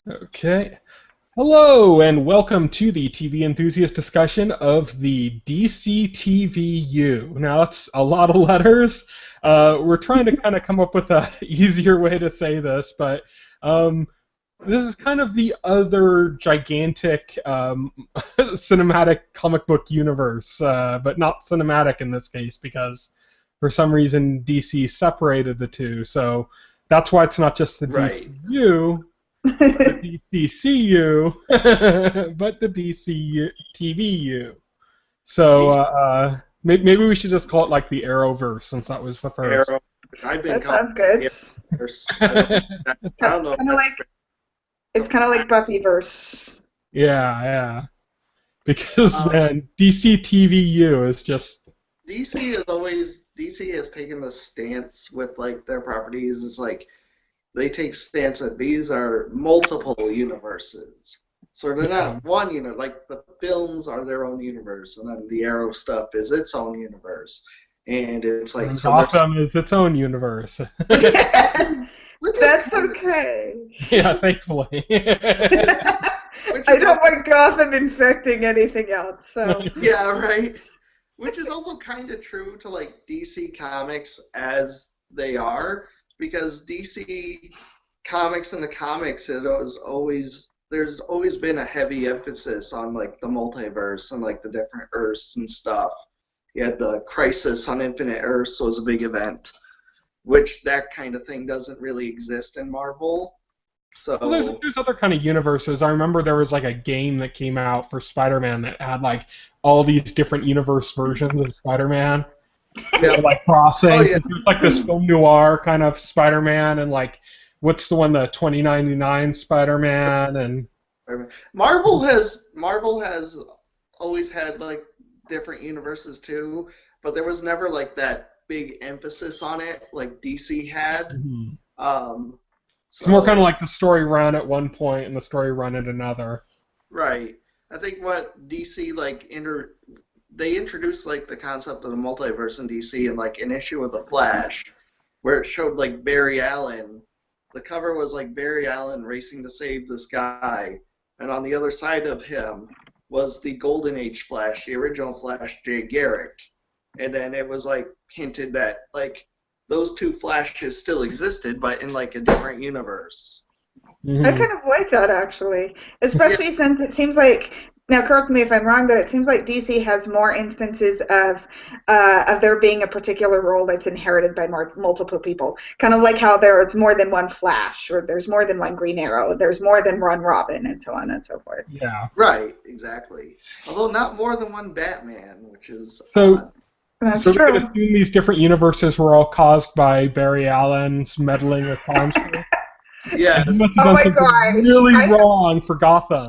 Okay. Hello, and welcome to the TV Enthusiast discussion of the DCTVU. Now, that's a lot of letters. We're trying to kind of come up with a easier way to say this, but um, this is kind of the other gigantic cinematic comic book universe, but not cinematic in this case because for some reason DC separated the two. So that's why it's not just the Right. DCU the DCCU, but the DCTVU. So DC maybe we should just call it like the Arrowverse since that was the first. Arrow. I've been That calling sounds good. it Arrowverse. I don't know if Kind of that's like it's kind of like Buffyverse. Yeah. Because um, man, DCTVU is just DC has taken the stance with like their properties. It's like they take stance that these are multiple universes. So they're yeah. not one universe. Like the films are their own universe, and then the Arrow stuff is its own universe. And it's like And so there's Gotham is its own universe. which is which is That's kind of, okay. Yeah, thankfully. which I is don't want Gotham infecting anything else, so yeah, right. Which is also kind of true to like DC Comics as they are, because DC Comics in the comics it was always there's always been a heavy emphasis on like the multiverse and like the different Earths and stuff. You had the Crisis on Infinite Earths was a big event, which that kind of thing doesn't really exist in Marvel. Well, So there's other kind of universes. I remember there was like a game that came out for Spider-Man that had like all these different universe versions of Spider-Man, yeah, like crossing. oh yeah, It's like this film noir kind of Spider-Man, and like what's the one, the 2099 Spider-Man, and Marvel has always had like different universes too, but there was never like that big emphasis on it like DC had. Mhm. Um, It's more kind of so like the story run at one point and the story run at another. right, I think what DC they introduced like the concept of the multiverse in DC in like an issue of the Flash, where it showed like Barry Allen. The cover was like Barry Allen racing to save this guy, and on the other side of him was the Golden Age Flash, the original Flash, Jay Garrick. And then it was like hinted that like those two Flashes still existed, but in like a different universe. I Hmm. kind of like that actually, Yeah, especially since it seems like now correct me if I'm wrong, but it seems like DC has more instances of there being a particular role that's inherited by multiple people. Kind of like how there's more than one Flash, or there's more than one Green Arrow, there's more than one Robin, and so on and so forth. Yeah. right, exactly. Although not more than one Batman, which is So odd. That's So we can true. assume these different universes were all caused by Barry Allen's meddling with time space. And he Yes. must have Oh done my something gosh, really I have wrong for Gotham.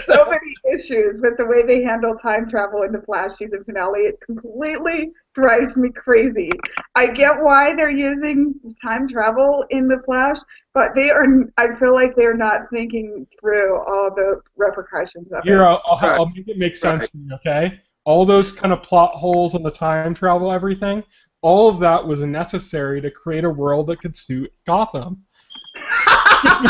so many issues with the way they handle time travel in the Flash season finale. It completely drives me crazy. I get why they're using time travel in the Flash, but they are. I feel like they're not thinking through all the repercussions of Here, it. Right, I'll make it make sense right. for you, okay? All those kind of plot holes and the time travel, everything, all of that was necessary to create a world that could suit Gotham.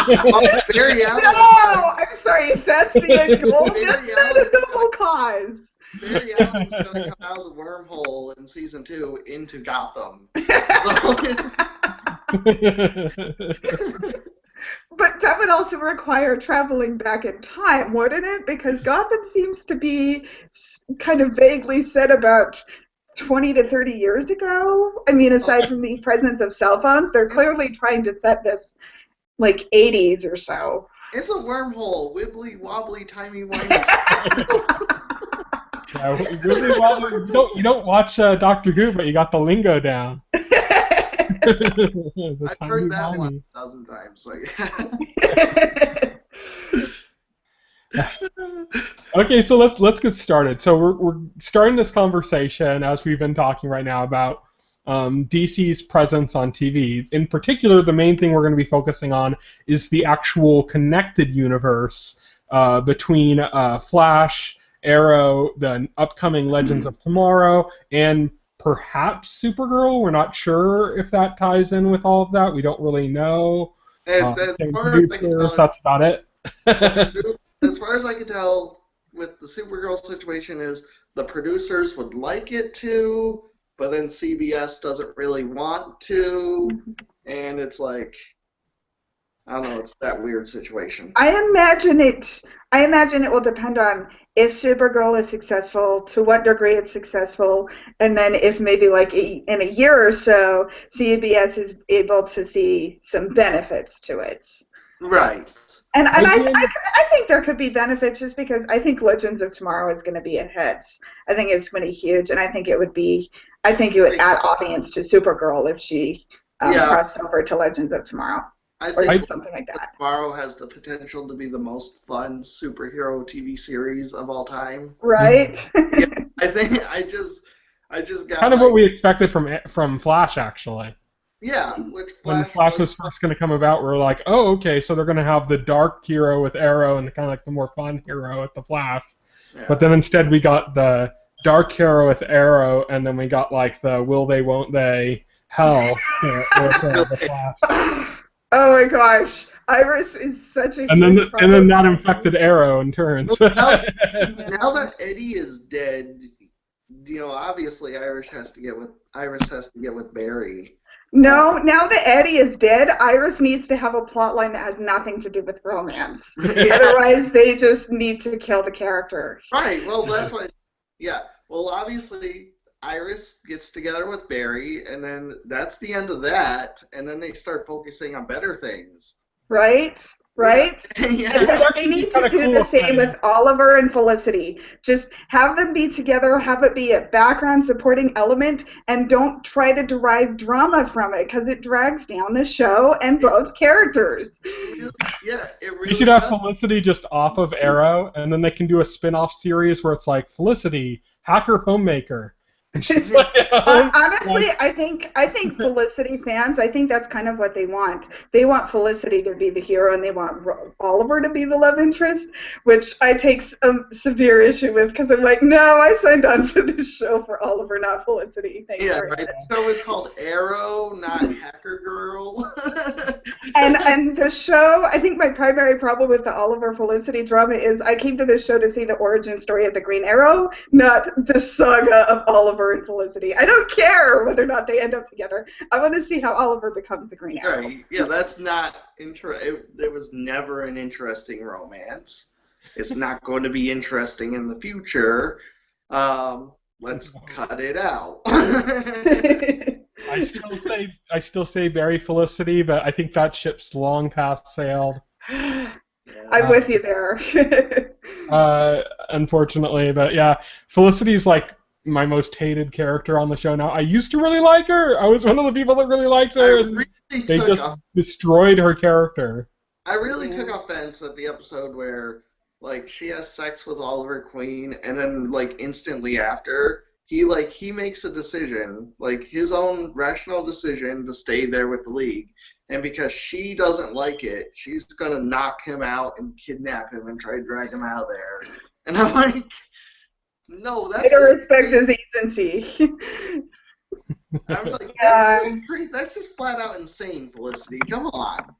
Well, Barry No, Allen is gonna I'm sorry. If that's the end goal, Barry that's not Allen a noble cause. Barry Allen's gonna come out of the wormhole in season 2 into Gotham. So, But that would also require traveling back in time, wouldn't it? Because Gotham seems to be kind of vaguely set about 20 to 30 years ago. I mean, aside from the presence of cell phones, they're clearly trying to set this like 80s or so. it's a wormhole, wibbly wobbly, timey wimey. Yeah, really well, you don't watch Doctor Who, but you got the lingo down. The I've timey heard that one wimey. 1,000 times. Okay, so let's get started. So we're starting this conversation as we've been talking right now about DC's presence on TV. In particular, the main thing we're going to be focusing on is the actual connected universe between Flash, Arrow, the upcoming Legends of Tomorrow, and perhaps Supergirl. We're not sure if that ties in with all of that. We don't really know. And as Same far as I can producers, tell, that's about it. as far as I can tell, with the Supergirl situation, is the producers would like it to, but then CBS doesn't really want to, and it's like, I don't know, it's that weird situation. I imagine it will depend on if Supergirl is successful, to what degree it's successful, and then if maybe like in a year or so, CBS is able to see some benefits to it. Right. And Again, I think there could be benefits just because I think Legends of Tomorrow is going to be a hit. I think it's going to be huge, and I think it would add audience to Supergirl if she crossed over to Legends of Tomorrow. I Or think something like that. Tomorrow has the potential to be the most fun superhero TV series of all time. Right? Yeah, I think I just got kind of what we expected from Flash, actually. Yeah, which When Flash was first going to come about, we were like, oh, okay, so they're going to have the dark hero with Arrow and kind of like the more fun hero with the Flash. Yeah. But then instead we got the dark hero with Arrow, and then we got like the will they, won't they, hell with the Flash. Oh my gosh, Iris is such a And huge then that infected Arrow in turns. Now that Eddie is dead, obviously Iris has to get with Barry. No, now that Eddie is dead, Iris needs to have a plot line that has nothing to do with romance. Yeah. Otherwise, they just need to kill the character. Right. Well, that's what. Yeah. Well, obviously, Iris gets together with Barry, and then that's the end of that. And then they start focusing on better things. Right? Right? Yeah. They need to do the same with Oliver and Felicity. Just have them be together, have it be a background supporting element, and don't try to derive drama from it because it drags down the show and both characters. Yeah, it really You should have Felicity just off of Arrow, and then they can do a spin-off series where it's like Felicity, hacker homemaker. And she's like, honestly, I think Felicity fans, I think that's kind of what they want. They want Felicity to be the hero, and they want Oliver to be the love interest, which I take severe issue with because I'm like, no, I signed on for this show for Oliver, not Felicity. Thank you. Right. The show is called Arrow, not Hacker Girl. and the show, I think my primary problem with the Oliver Felicity drama is I came to this show to see the origin story of the Green Arrow, not the saga of Oliver and Felicity. I don't care whether or not they end up together. I want to see how Oliver becomes the Green Arrow. Right. Yeah, that's not there was never an interesting romance. It's not going to be interesting in the future. Let's cut it out. I still say Barry Felicity, but I think that ship's long past sailed. I'm with you there. Unfortunately, but yeah, Felicity's like my most hated character on the show now. I used to really like her. I was one of the people that really liked her, and they just destroyed her character. I really took offense at the episode where, like, she has sex with Oliver Queen, and then, like, instantly after, he makes a decision, like, his own rational decision to stay there with the League, and because she doesn't like it, she's gonna knock him out and kidnap him and try to drag him out of there. And I'm like, no, that's... I don't respect his agency. I'm like, that's just flat out insane, Felicity. Come on.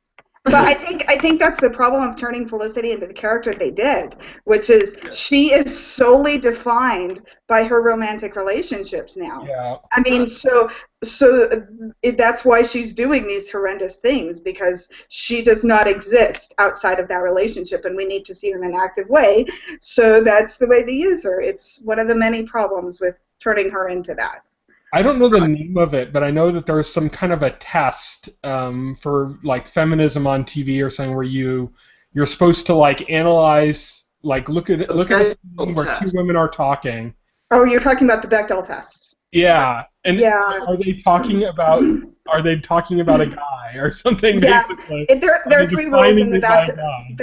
But I think that's the problem of turning Felicity into the character they did, which is she is solely defined by her romantic relationships now. Yeah. I mean, so that's why she's doing these horrendous things, because she does not exist outside of that relationship, and we need to see her in an active way. So that's the way they use her. It's one of the many problems with turning her into that. I don't know the name of it, but I know that there's some kind of a test for like feminism on TV or something where you're supposed to like analyze, like look at a scene where two women are talking. Oh, you're talking about the Bechdel test. Yeah, and are they talking about a guy or something? Yeah. Basically? There are three rules in the Bechdel.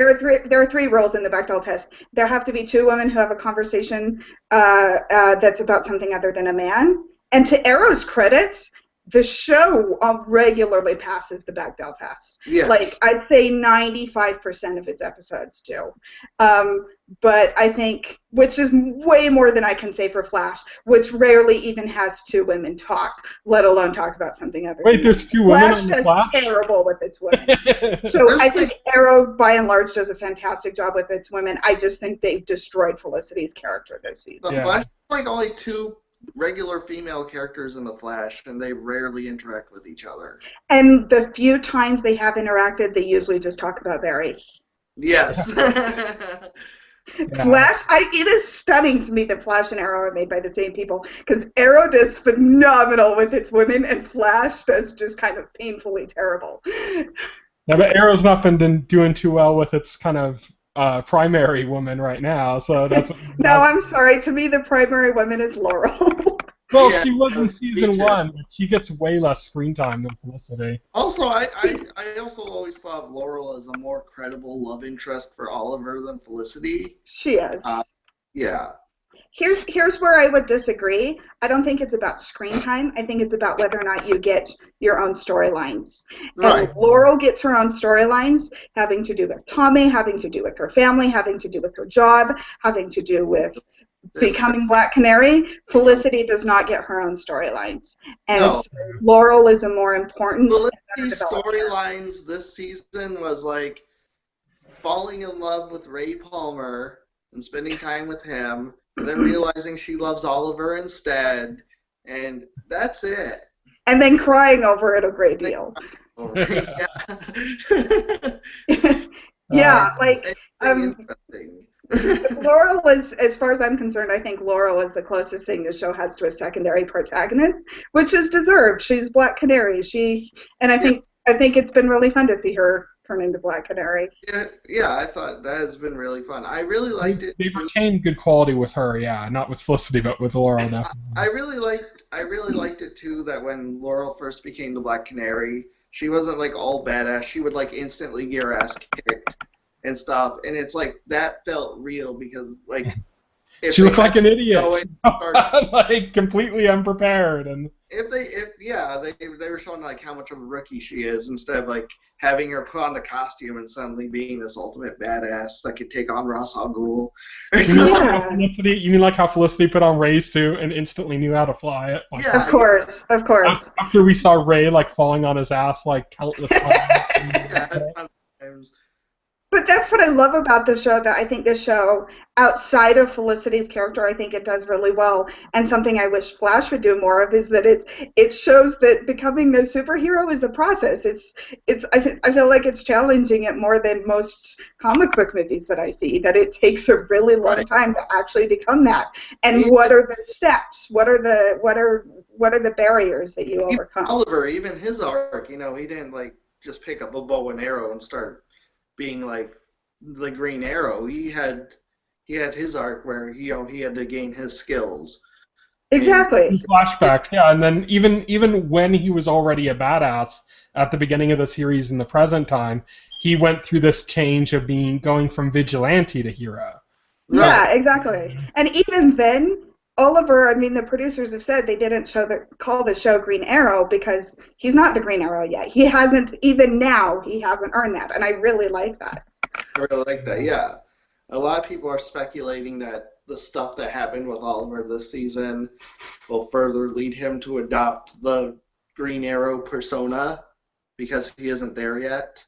There are three rules in the Bechdel test. There have to be two women who have a conversation that's about something other than a man. And to Arrow's credit, the show regularly passes the Bechdel test. Yes. Like, I'd say 95% of its episodes do. But I think, which is way more than I can say for Flash, which rarely even has two women talk, let alone talk about something other. Wait, there's two women on the Flash does terrible with its women. So I think Arrow, by and large, does a fantastic job with its women. I just think they've destroyed Felicity's character this season. The Flash is like only two regular female characters in the Flash, and they rarely interact with each other. And the few times they have interacted, they usually just talk about Barry. Yes. Flash, it is stunning to me that Flash and Arrow are made by the same people, because Arrow does phenomenal with its women, and Flash does just kind of painfully terrible. Yeah, but Arrow's not been doing too well with its kind of primary woman right now, so that's... No, I'm sorry. To me, the primary woman is Laurel. Well, she was in season 1, but she gets way less screen time than Felicity. Also, I also always thought Laurel is a more credible love interest for Oliver than Felicity. She is. Yeah. Here's where I would disagree. I don't think it's about screen time. I think it's about whether or not you get your own storylines. Right. And Laurel gets her own storylines having to do with Tommy, having to do with her family, having to do with her job, having to do with becoming Black Canary. Felicity does not get her own storylines. And No. Laurel is a more important... Felicity's storylines this season was like falling in love with Ray Palmer and spending time with him, and then realizing she loves Oliver instead, and that's it. And then crying over it a great deal. Yeah, like... Interesting. Laurel is, as far as I'm concerned, I think Laurel is the closest thing the show has to a secondary protagonist, which is deserved. She's Black Canary. And I think it's been really fun to see her turn into Black Canary. Yeah, I thought that has been really fun. I really liked it. They retained good quality with her, yeah, not with Felicity, but with Laurel now. I really liked it too that when Laurel first became the Black Canary, she wasn't like all badass. She would like instantly get her ass kicked and stuff, and it's like that felt real because like she looked like an idiot, start, like completely unprepared, and they were showing like how much of a rookie she is instead of like having her put on the costume and suddenly being this ultimate badass that could take on Ra's al Ghul. You mean like how Felicity put on Ray's suit and instantly knew how to fly it? Like, yeah, of course. After we saw Ray like falling on his ass like countless times. But that's what I love about the show, that I think the show, outside of Felicity's character, I think it does really well. And something I wish Flash would do more of is that it shows that becoming a superhero is a process. I feel like it's challenging it more than most comic book movies that I see, that it takes a really long time to actually become that. And what are the steps? What are the barriers that you overcome? Oliver, even his arc, he didn't like just pick up a bow and arrow and start being like the Green Arrow. He had his arc where he had to gain his skills. Exactly. Flashbacks, yeah, and then even when he was already a badass at the beginning of the series in the present time, he went through this change of going from vigilante to hero. Yeah, exactly. And even then, Oliver, the producers have said they didn't call the show Green Arrow because he's not the Green Arrow yet. He hasn't earned that, and I really like that. I really like that, yeah. A lot of people are speculating that the stuff that happened with Oliver this season will further lead him to adopt the Green Arrow persona because he isn't there yet.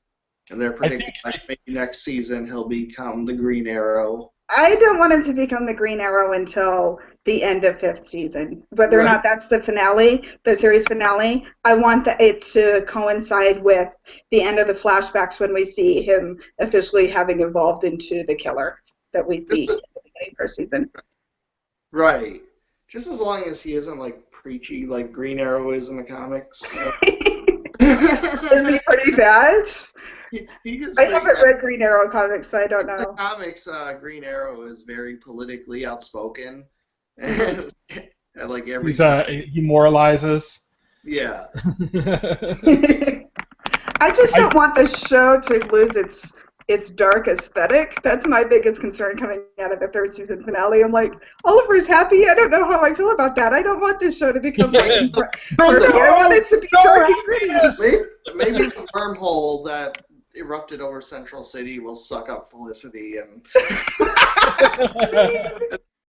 And they're predicting maybe next season he'll become the Green Arrow. I don't want him to become the Green Arrow until the end of 5th season. Whether or not that's the finale, the series finale, I want it to coincide with the end of the flashbacks when we see him officially having evolved into the killer that we see in the beginning of 1st season. Right. Just as long as he isn't like preachy like Green Arrow is in the comics. Isn't he pretty bad? I haven't read Green Arrow comics, so I don't know. In the comics, Green Arrow is very politically outspoken. Like he moralizes. Yeah. I just don't want the show to lose its its dark aesthetic. That's my biggest concern coming out of the third season finale. I'm like, Oliver's happy. I don't know how I feel about that. I don't want this show to become like Murphy. I want it to be dark and gritty. Maybe the wormhole that erupted over Central City will suck up Felicity and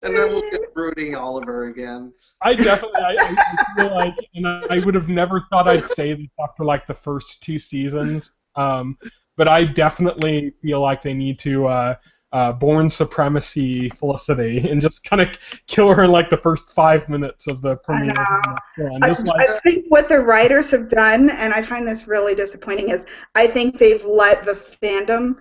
and then we'll get brooding Oliver again. I definitely, I feel like, and I would have never thought I'd say this after like the first 2 seasons, but I definitely feel like they need to born supremacy Felicity and just kind of kill her in like the first 5 minutes of the premiere. I think what the writers have done, and I find this really disappointing, is I think they've let the fandom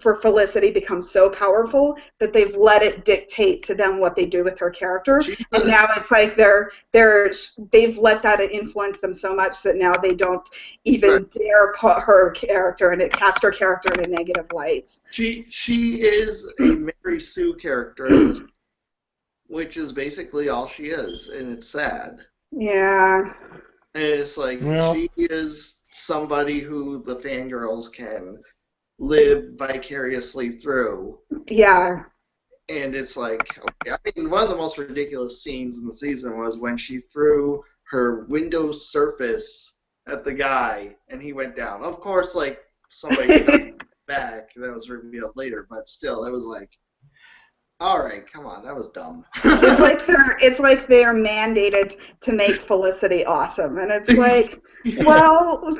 for Felicity become so powerful that they've let it dictate to them what they do with her character, and now it's like they've let that influence them so much that now they don't even dare put her character and cast her character in a negative light. She is a Mary Sue character, which is basically all she is, and it's sad. Yeah. And it's like she is somebody who the fangirls can live vicariously through. Yeah. And it's like, okay, I mean, one of the most ridiculous scenes in the season was when she threw her Windows Surface at the guy and he went down. Of course, like, somebody got back. That was revealed later, but still, it was like, all right, come on, that was dumb. It's like they're mandated to make Felicity awesome, and it's like, well,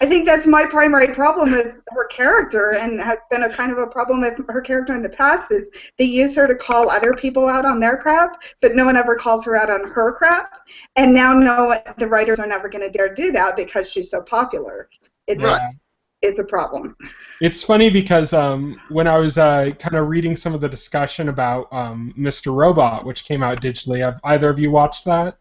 I think that's my primary problem with her character, and has been a kind of a problem with her character in the past, is they use her to call other people out on their crap, but no one ever calls her out on her crap, and now the writers are never going to dare do that because she's so popular. It's a problem. It's funny because when I was kind of reading some of the discussion about Mr. Robot, which came out digitally, have either of you watched that?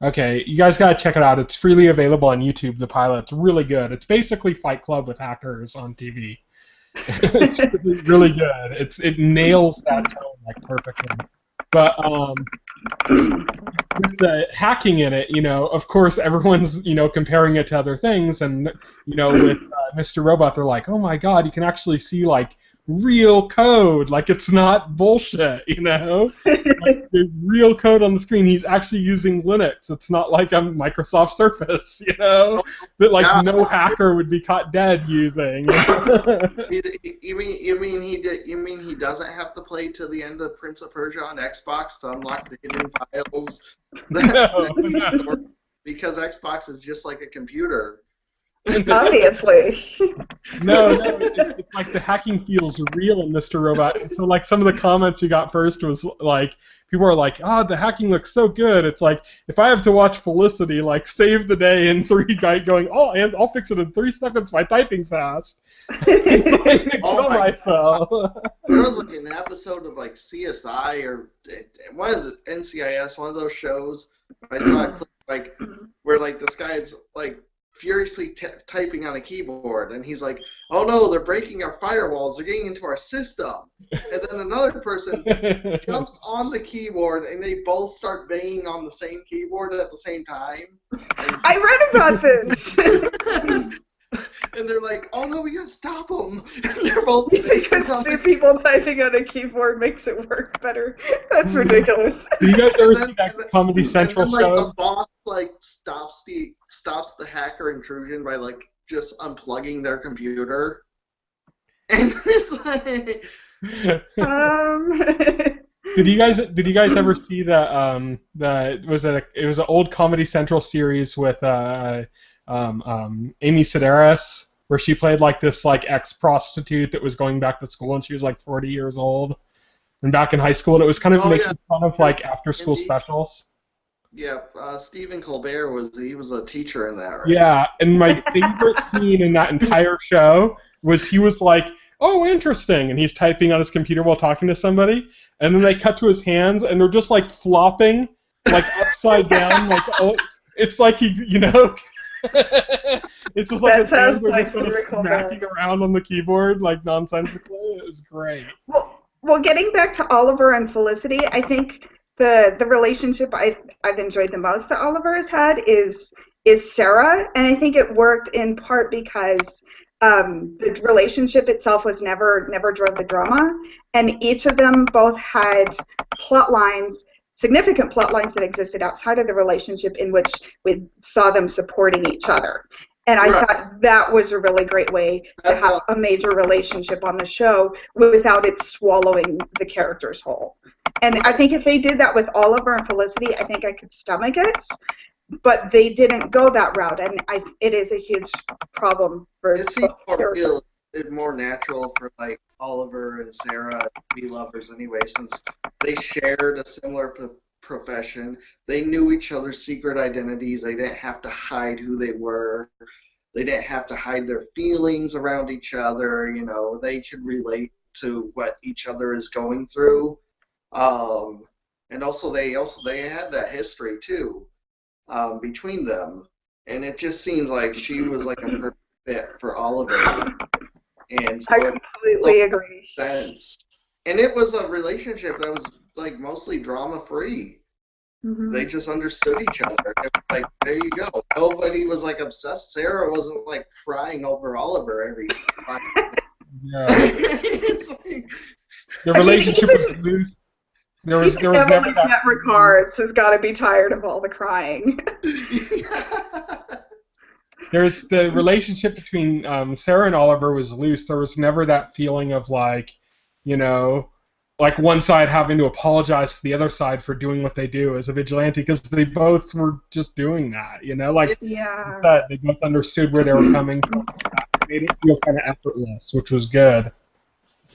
Okay, you guys gotta check it out. It's freely available on YouTube, the pilot. It's really good. It's basically Fight Club with hackers on TV. It's really, really good. It nails that tone like perfectly. But with the hacking in it, of course everyone's, comparing it to other things, and, with Mr. Robot, they're like, oh my god, you can actually see, like, real code, like it's not bullshit, like, there's real code on the screen. He's actually using Linux. It's not like a Microsoft Surface, that like no hacker would be caught dead using. You mean he doesn't have to play to the end of Prince of Persia on Xbox to unlock the hidden files? No. Because Xbox is just like a computer. Obviously. No, it's like the hacking feels real in Mr. Robot. And so, like, some of the comments you got first was like, people are like, the hacking looks so good. It's like, if I have to watch Felicity, like, save the day in 3 guys going, and I'll fix it in 3 seconds by typing fast. It's like, kill myself. There was like an episode of like CSI or one of the NCIS, one of those shows. I saw a clip like where like this guy's like furiously typing on a keyboard, and he's like, oh no, they're breaking our firewalls, they're getting into our system. And then another person jumps on the keyboard, and they both start banging on the same keyboard at the same time. I read about this. And they're like, oh no, we gotta stop them. They're both because 2 people typing on a keyboard makes it work better. That's ridiculous. Do you guys ever see that Comedy Central and then, show? Like, the boss like stops the hacker intrusion by like just unplugging their computer. And it's like Did you guys ever see it was an old Comedy Central series with Amy Sedaris, where she played like this like ex-prostitute that was going back to school, and she was like 40 years old and back in high school, and it was kind of making fun of like after-school specials. Yeah, Stephen Colbert was a teacher in that, right? Yeah, and my favorite scene in that entire show was he was like, oh, interesting, and he's typing on his computer while talking to somebody, and then they cut to his hands, and they're just like flopping, like upside down, like it's like he, it's just like his hands were just kind of smacking around on the keyboard like nonsensically. It was great. Well, getting back to Oliver and Felicity, I think the relationship I've enjoyed the most that Oliver has had is Sarah, and I think it worked in part because the relationship itself was never drove the drama, and each of them both had plot lines, significant plot lines that existed outside of the relationship in which we saw them supporting each other. And I thought that was a really great way to have a major relationship on the show without it swallowing the characters whole. And I think if they did that with Oliver and Felicity, I think I could stomach it. But they didn't go that route, and it is a huge problem for it seems more real, more natural for like Oliver and Sarah to be lovers anyway, since they shared a similar profession. They knew each other's secret identities. They didn't have to hide who they were. They didn't have to hide their feelings around each other. You know, they could relate to what each other is going through. And also they had that history too. Between them, and it just seemed like she was like a perfect fit for Oliver, and so I completely agree. Sense. And it was a relationship that was like mostly drama free. Mm-hmm. They just understood each other. It was like, there you go. Nobody was like obsessed. Sarah wasn't like crying over Oliver every time. Yeah. Like, the relationship was loose. There was never that. Ricards has got to be tired of all the crying. There's the relationship between Sarah and Oliver was loose. There was never that feeling of like, you know, like one side having to apologize to the other side for doing what they do as a vigilante, because they both were just doing that, you know, like that they both understood where they were coming from. It made it feel kind of effortless, which was good.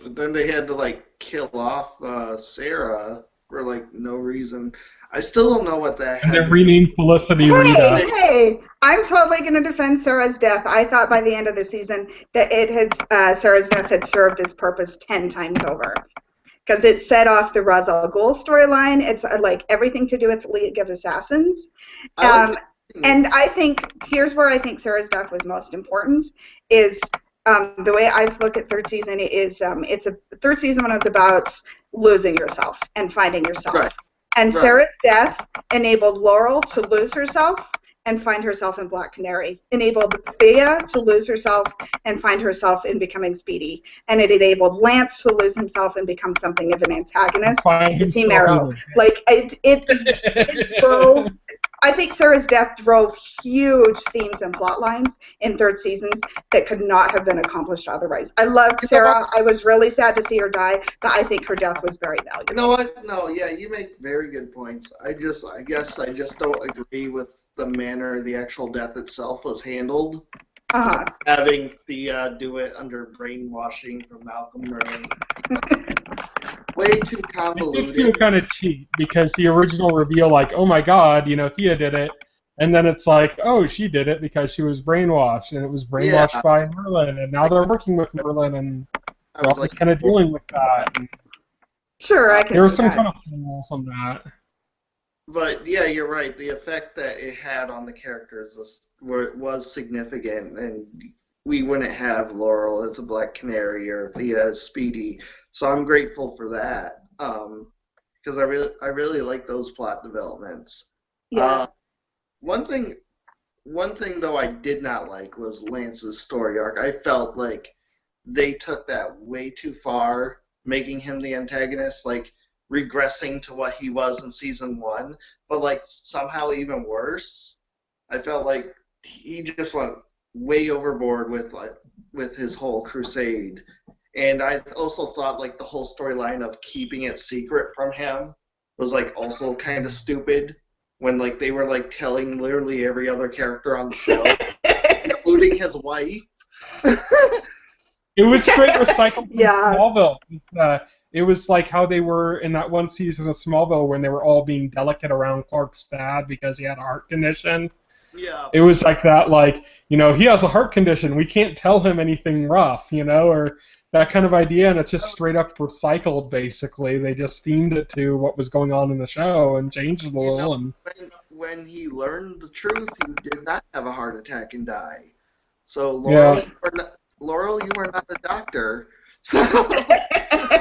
But then they had to like kill off Sarah for like no reason. I still don't know what that. And they renamed Felicity Rita. Hey, I'm totally going to defend Sarah's death. I thought by the end of the season that it had Sarah's death had served its purpose 10 times over, because it set off the Ra's al Ghul storyline. It's like everything to do with League of Assassins. And I think here's where I think Sarah's death was most important is. The way I look at third season is it's a third season was about losing yourself and finding yourself. Right. And Sarah's death enabled Laurel to lose herself and find herself in Black Canary. Enabled Thea to lose herself and find herself in becoming Speedy. And it enabled Lance to lose himself and become something of an antagonist to Team Arrow. Like it drove. I think Sarah's death drove huge themes and plot lines in third seasons that could not have been accomplished otherwise. I loved Sarah. I was really sad to see her die, but I think her death was very valuable. You know what? No, yeah, you make very good points. I guess I just don't agree with the manner the actual death itself was handled. Having Thea do it under brainwashing from Malcolm Murray. Way too convoluted. It did feel kind of cheap, because the original reveal, like, oh my god, you know, Thea did it, and then it's like, oh, she did it because she was brainwashed, and it was brainwashed by Merlin, and now they're working with Merlin, and I was kind of dealing with that. And sure, I can. There was some kind of flaws on that. But yeah, you're right. The effect that it had on the characters was significant, and we wouldn't have Laurel as a Black Canary or Thea as Speedy. So I'm grateful for that, because I really like those plot developments. Yeah. One thing though I did not like was Lance's story arc. I felt like they took that way too far, making him the antagonist, like regressing to what he was in season 1, but like somehow even worse. I felt like he just went way overboard with his whole crusade. And I also thought like the whole storyline of keeping it secret from him was like also kind of stupid, when like they were like telling literally every other character on the show, including his wife. It was straight recycled from Smallville. It was like how they were in that one season of Smallville when they were all being delicate around Clark's dad because he had a heart condition. Yeah. It was like that, like, you know, he has a heart condition. We can't tell him anything rough, you know, or that kind of idea, and it's just straight up recycled, basically. They just themed it to what was going on in the show and changed it a little. You know, when he learned the truth, he did not have a heart attack and die. So, Laurel, you are not a doctor. So.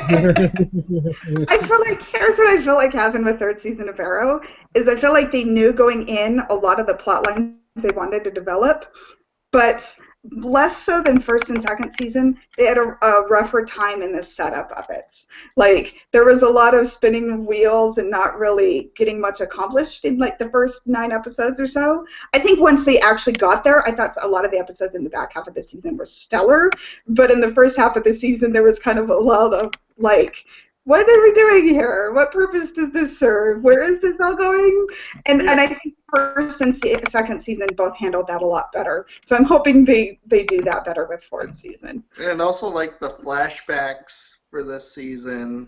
I feel like, here's what I feel like happened with third season of Arrow, is I feel like they knew going in a lot of the plot lines they wanted to develop, but less so than first and second season. They had a rougher time in the setup of it. Like, there was a lot of spinning wheels and not really getting much accomplished in like the first 9 episodes or so. I think once they actually got there, I thought a lot of the episodes in the back half of the season were stellar, but in the first half of the season there was kind of a lot of like, what are we doing here? What purpose does this serve? Where is this all going? And I think first and second season both handled that a lot better. So I'm hoping they do that better with fourth season. And also, like, the flashbacks for this season.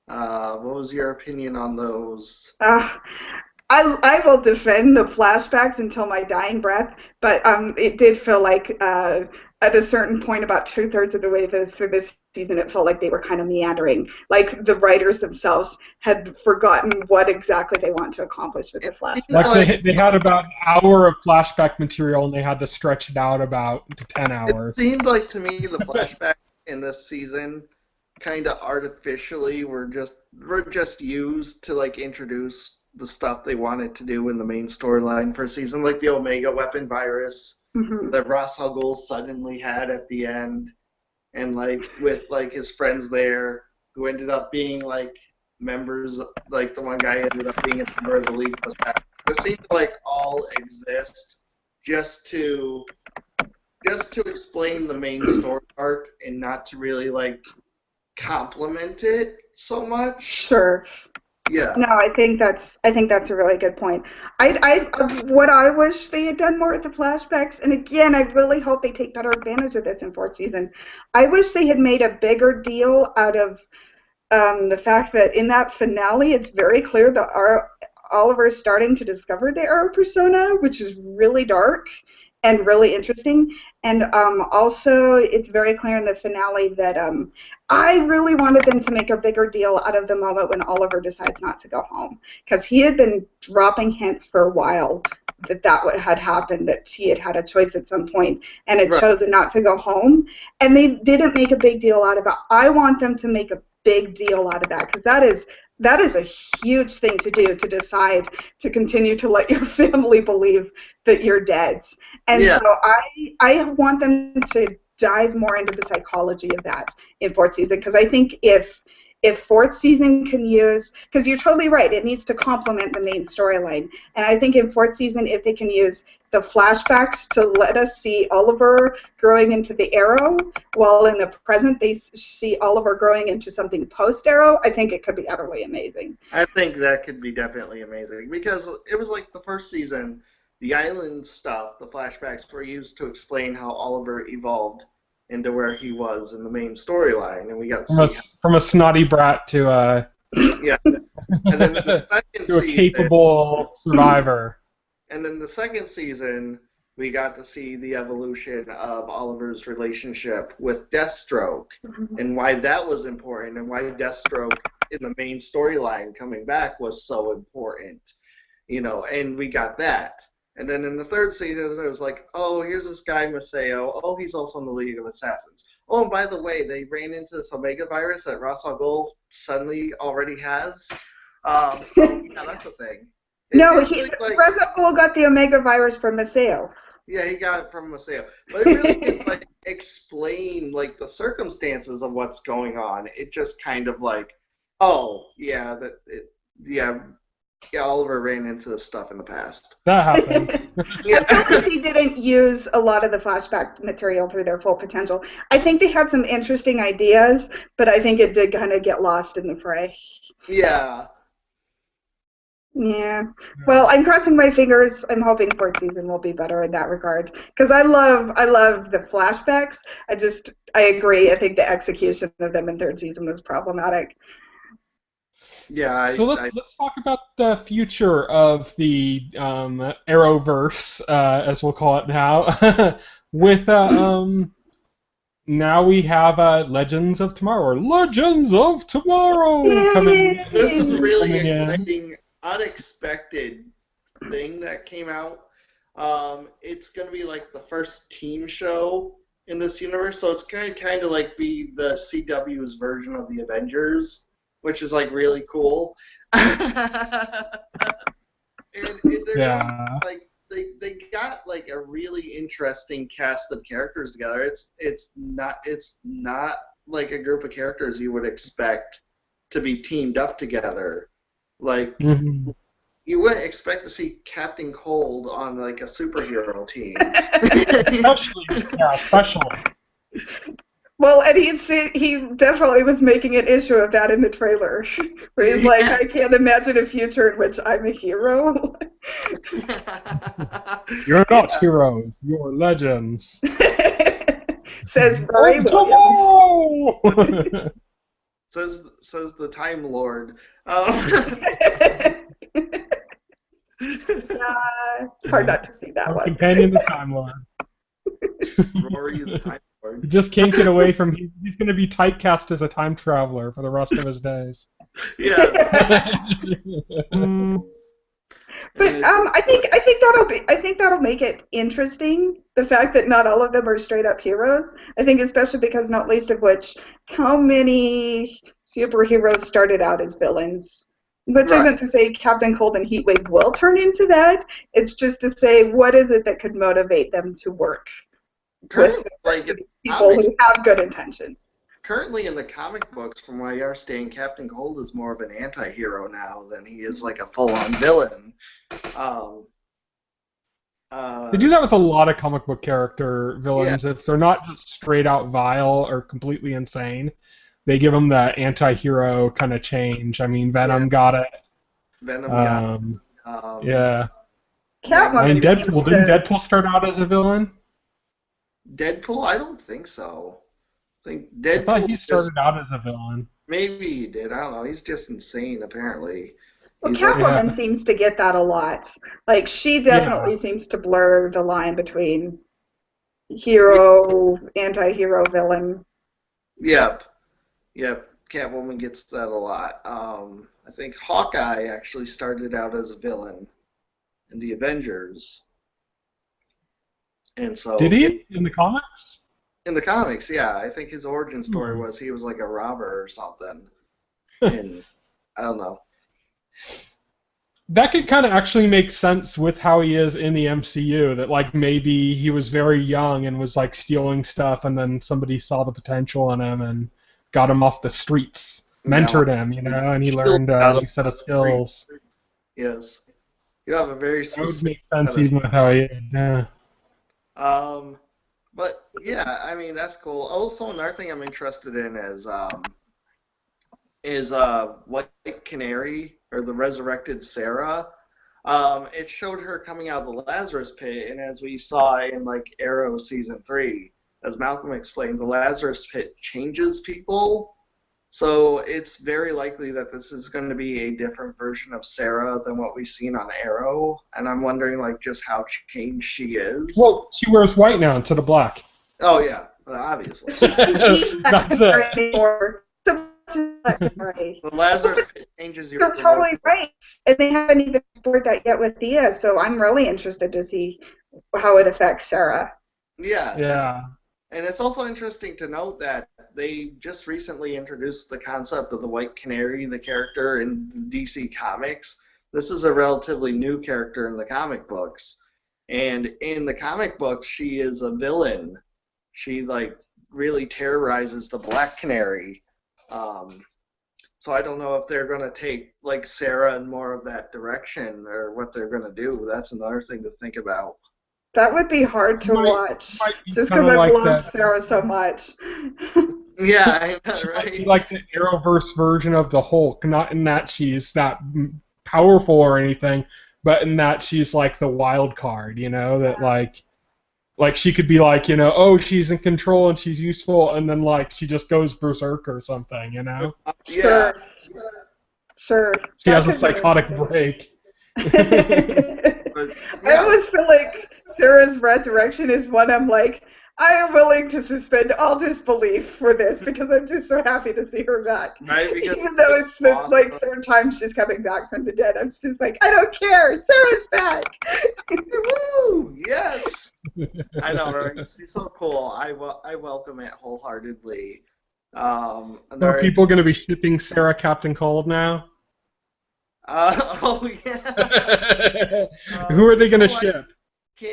What was your opinion on those? I will defend the flashbacks until my dying breath, but it did feel like at a certain point, about 2/3 of the way through this season, it felt like they were kind of meandering. Like the writers themselves had forgotten what exactly they want to accomplish with the flashbacks. Like they had about an hour of flashback material, and they had to stretch it out about to 10 hours. It seemed like to me the flashbacks in this season kind of artificially were just used to like introduce the stuff they wanted to do in the main storyline for a season, like the Omega weapon virus that Ra's al Ghul suddenly had at the end, and like with like his friends there who ended up being like members, like the one guy ended up being a member of the League of Assassins. It seemed to like all exist just to explain the main story arc and not to really like complement it so much. Sure. Yeah. No, I think that's a really good point. What I wish they had done more with the flashbacks, and again, I really hope they take better advantage of this in fourth season. I wish they had made a bigger deal out of the fact that in that finale, it's very clear that Oliver is starting to discover the Arrow persona, which is really dark and really interesting. And also, it's very clear in the finale that I really wanted them to make a bigger deal out of the moment when Oliver decides not to go home, because he had been dropping hints for a while that had happened, that he had had a choice at some point and had chosen not to go home, and they didn't make a big deal out of it. I want them to make a big deal out of that, because that is a huge thing to do, to decide to continue to let your family believe that you're dead. And so I want them to dive more into the psychology of that in fourth season, because I think if fourth season can use, because you're totally right, it needs to complement the main storyline, and I think in fourth season, if they can use the flashbacks to let us see Oliver growing into the Arrow, while in the present they see Oliver growing into something post-Arrow, I think it could be utterly amazing. I think that could be definitely amazing, because it was like the first season, the island stuff, the flashbacks were used to explain how Oliver evolved into where he was in the main storyline, and we got from a snotty brat to a and then the second to a capable survivor. And then the second season, we got to see the evolution of Oliver's relationship with Deathstroke, and why that was important, and why Deathstroke in the main storyline coming back was so important, and we got that. And then in the third season, it was like, oh, here's this guy, Maseo. Oh, he's also in the League of Assassins. Oh, and by the way, they ran into this Omega virus that Ra's al Ghul suddenly already has. So, yeah, that's a thing. Ra's al Ghul got the Omega virus from Maseo. Yeah, he got it from Maseo. But it really didn't, explain, the circumstances of what's going on. It just kind of Oliver ran into this stuff in the past. That happened. I think he didn't use a lot of the flashback material through their full potential. I think they had some interesting ideas, but I think it did kind of get lost in the fray. Yeah. Yeah. Well, I'm crossing my fingers. I'm hoping fourth season will be better in that regard, because I love the flashbacks. I agree. I think the execution of them in third season was problematic. Yeah. So let's talk about the future of the Arrowverse, as we'll call it now. With now we have Legends of Tomorrow, coming. This is really exciting, unexpected thing that came out. It's going to be the first team show in this universe, so it's going to kind of be the CW's version of the Avengers, which is really cool. And they're they got like a really interesting cast of characters together. It's not like a group of characters you would expect to be teamed up together. Like you wouldn't expect to see Captain Cold on like a superhero team. Especially. Well, and he definitely was making an issue of that in the trailer. Where he's like, I can't imagine a future in which I'm a hero. You're not heroes, you're legends. Says Roy Williams. says the Time Lord. Hard not to see that one. Companion the Time Lord. Rory the Time Lord. He just can't get away from. He's going to be typecast as a time traveler for the rest of his days. Yeah. But I think that'll make it interesting. The fact that not all of them are straight up heroes. I think especially because not least of which, how many superheroes started out as villains? Which isn't to say Captain Cold and Heatwave will turn into that. It's just to say what is it that could motivate them to work with people who have good intentions. Currently in the comic books, from what I understand, Captain Cold is more of an anti-hero now than he is like a full-on villain. They do that with a lot of comic book character villains. If they're not just straight out vile or completely insane, they give them that anti-hero kind of change. I mean, Venom got it. Venom got it. Yeah. Catwoman. I mean, didn't Deadpool start out as a villain? Deadpool? I don't think so. I thought he started out as a villain. Maybe he did. I don't know. He's just insane, apparently. Well, Catwoman seems to get that a lot. Like, she definitely seems to blur the line between hero, anti-hero, villain. Yep. Catwoman gets that a lot. I think Hawkeye actually started out as a villain in the Avengers. And so... Did he? In the comics? In the comics, yeah. I think his origin story was he was like a robber or something. And I don't know. That could kind of actually make sense with how he is in the MCU, that like maybe he was very young and was like stealing stuff, and then somebody saw the potential in him and got him off the streets, mentored him, and he learned a new set of skills. Yes. You have a very specific... That would make sense even with how he is, yeah. But yeah, I mean that's cool. Also, another thing I'm interested in is White Canary, or the resurrected Sarah. It showed her coming out of the Lazarus Pit, and as we saw in like Arrow season 3, as Malcolm explained, the Lazarus Pit changes people. So it's very likely that this is going to be a different version of Sarah than what we've seen on Arrow, and I'm wondering like just how changed she is. Well, she wears white now instead of black. Oh yeah, obviously. That's it. The Lazarus Pit changes your... You're totally right, and they haven't even explored that yet with Dia, so I'm really interested to see how it affects Sarah. Yeah. And it's also interesting to note that they just recently introduced the concept of the White Canary, the character in DC Comics. This is a relatively new character in the comic books. And in the comic books, she is a villain. She, like, really terrorizes the Black Canary. So I don't know if they're going to take, like, Sarah in more of that direction or what they're going to do. That's another thing to think about. That would be hard to watch, just because I love Sarah so much. Yeah, I know, right? Like the Arrowverse version of the Hulk, not in that she's that powerful or anything, but in that she's like the wild card, that like she could be like, oh, she's in control and she's useful, and then like she just goes berserk or something, Yeah. Sure. She has a psychotic break. I always feel like Sarah's resurrection is one I'm like, I am willing to suspend all disbelief for this because I'm just so happy to see her back. Right, even though it's the like third time she's coming back from the dead, I'm just like, I don't care. Sarah's back. Woo! Yes. I know, right? She's so cool. I welcome it wholeheartedly. Are people going to be shipping Sarah Captain Cold now? Oh yeah. Who are they going to ship?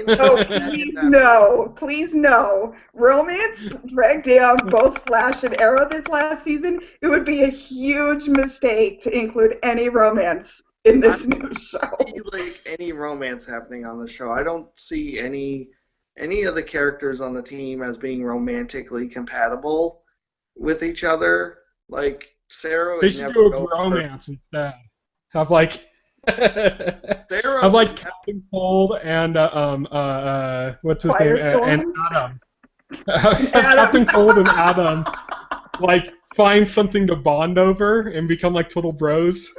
Oh, please no. Please no. Romance dragged down both Flash and Arrow this last season. It would be a huge mistake to include any romance in this new show. I don't see like any romance happening on the show. I don't see any of the characters on the team as being romantically compatible with each other. Like Sarah. They should do a romance instead. Have like. I'm like Captain Cold and what's his name and Adam. Captain Cold and Adam like find something to bond over and become like total bros.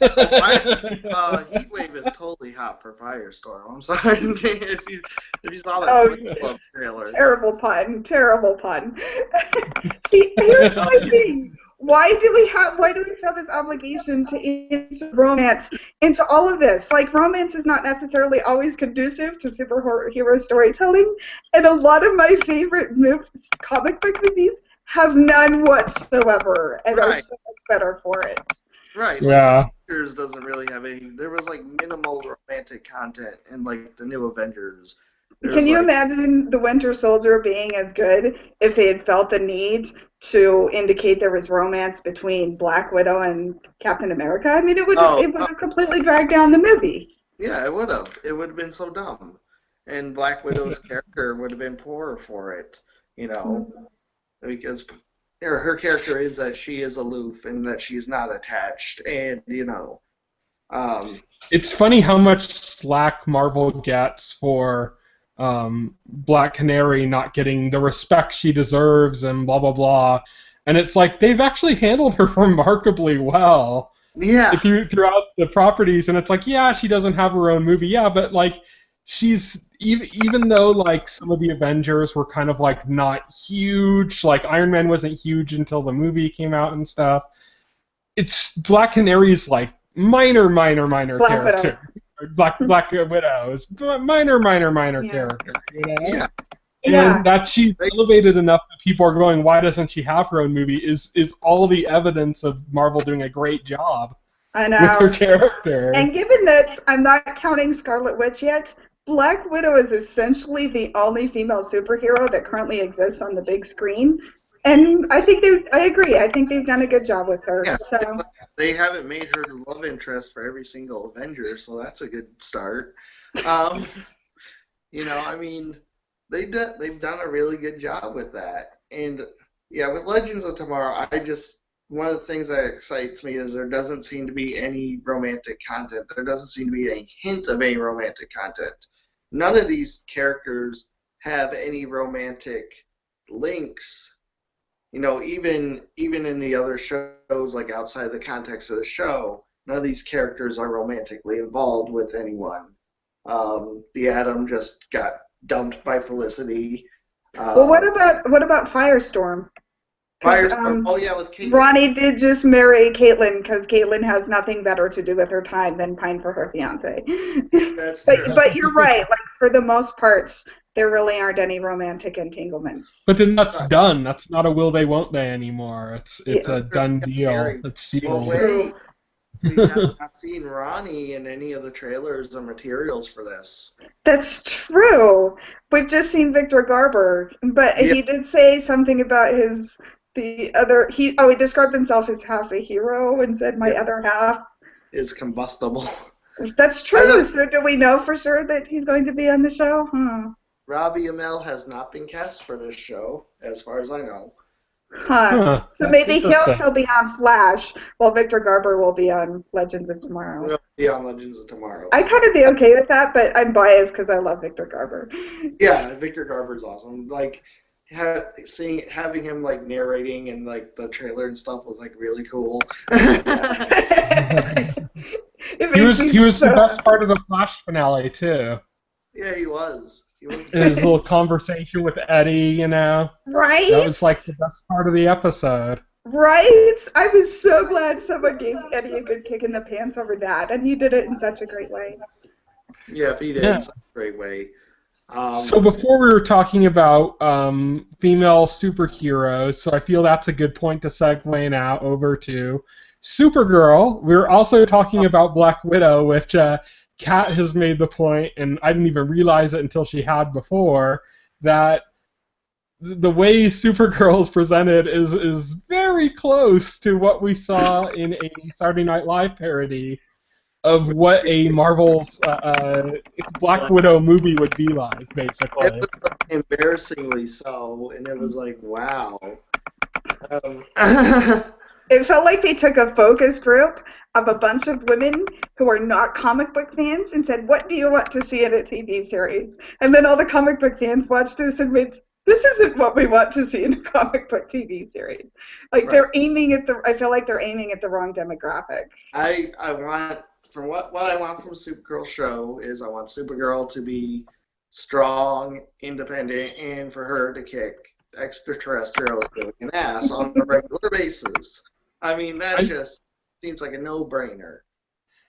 Heatwave is totally hot for Firestorm. I'm sorry if you saw that Club trailer. Terrible pun. Terrible pun. See, here's my thing. Why do we feel this obligation to insert romance into all of this? Like, romance is not necessarily always conducive to superhero storytelling, and a lot of my favorite comic book movies have none whatsoever, and are so much better for it. Right. Yeah. Like, Avengers doesn't really have any. There was like minimal romantic content in like the new Avengers. Can you imagine the Winter Soldier being as good if they had felt the need to indicate there was romance between Black Widow and Captain America? I mean, it would have completely dragged down the movie. Yeah, it would have. It would have been so dumb. And Black Widow's character would have been poorer for it, you know, because her character is that she is aloof and that she's not attached, and, you know. It's funny how much slack Marvel gets for Black Canary not getting the respect she deserves and blah blah blah, and it's like they've actually handled her remarkably well. Yeah. Throughout the properties, and it's like, yeah, she doesn't have her own movie, yeah, but like she's even though like some of the Avengers were kind of like not huge, like Iron Man wasn't huge until the movie came out and stuff. It's Black Canary's like minor character. Black Widow's minor character, you know? Yeah. And that she's elevated enough that people are going, why doesn't she have her own movie? Is all the evidence of Marvel doing a great job with her character. And given that I'm not counting Scarlet Witch yet, Black Widow is essentially the only female superhero that currently exists on the big screen. And I agree. I think they've done a good job with her. Yeah, so they haven't made her the love interest for every single Avenger, so that's a good start. You know, I mean, they've done a really good job with that. And yeah, with Legends of Tomorrow, one of the things that excites me is there doesn't seem to be any romantic content. There doesn't seem to be a hint of any romantic content. None of these characters have any romantic links. You know, even in the other shows, like outside the context of the show, none of these characters are romantically involved with anyone. The Atom just got dumped by Felicity. Well, what about Firestorm? Firestorm. Oh yeah, with Caitlyn. Ronnie did just marry Caitlyn because Caitlyn has nothing better to do with her time than pine for her fiance. That's true. But you're right. Like, for the most part, there really aren't any romantic entanglements. But then that's done. That's not a will they, won't they anymore. It's a done deal. It's sealed. Well, we have not seen Ronnie in any of the trailers or materials for this. That's true. We've just seen Victor Garber, but he did say something about he described himself as half a hero and said my other half is combustible. That's true. So do we know for sure that he's going to be on the show? Robbie Amell has not been cast for this show, as far as I know. So maybe he'll still be on Flash, while Victor Garber will be on Legends of Tomorrow. He'll be on Legends of Tomorrow. I'd kind of be okay with that, but I'm biased because I love Victor Garber. Yeah, Victor Garber's awesome. Like, having him like narrating and like the trailer and stuff was like really cool. He was the best part of the Flash finale too. Yeah, he was. His little conversation with Eddie, you know. Right? That was like the best part of the episode. Right? I was so glad someone gave Eddie a good kick in the pants over that, and he did it in such a great way. Yeah, he did in such a great way. So before we were talking about female superheroes, so I feel that's a good point to segue now over to Supergirl. We were also talking about Black Widow, which Kat has made the point, and I didn't even realize it until she had before, that the way Supergirl is presented is very close to what we saw in a Saturday Night Live parody of what a Marvel's Black Widow movie would be like, It basically. was like, embarrassingly so, and it was like, wow. It felt like they took a focus group of a bunch of women who are not comic book fans and said, what do you want to see in a TV series? And then all the comic book fans watched this and went, this isn't what we want to see in a comic book TV series. Like, Right. they're aiming at I feel like they're aiming at the wrong demographic. I want, from what I want from a Supergirl show is I want Supergirl to be strong, independent, and for her to kick extraterrestrials an ass on a regular basis. I mean, that just seems like a no-brainer.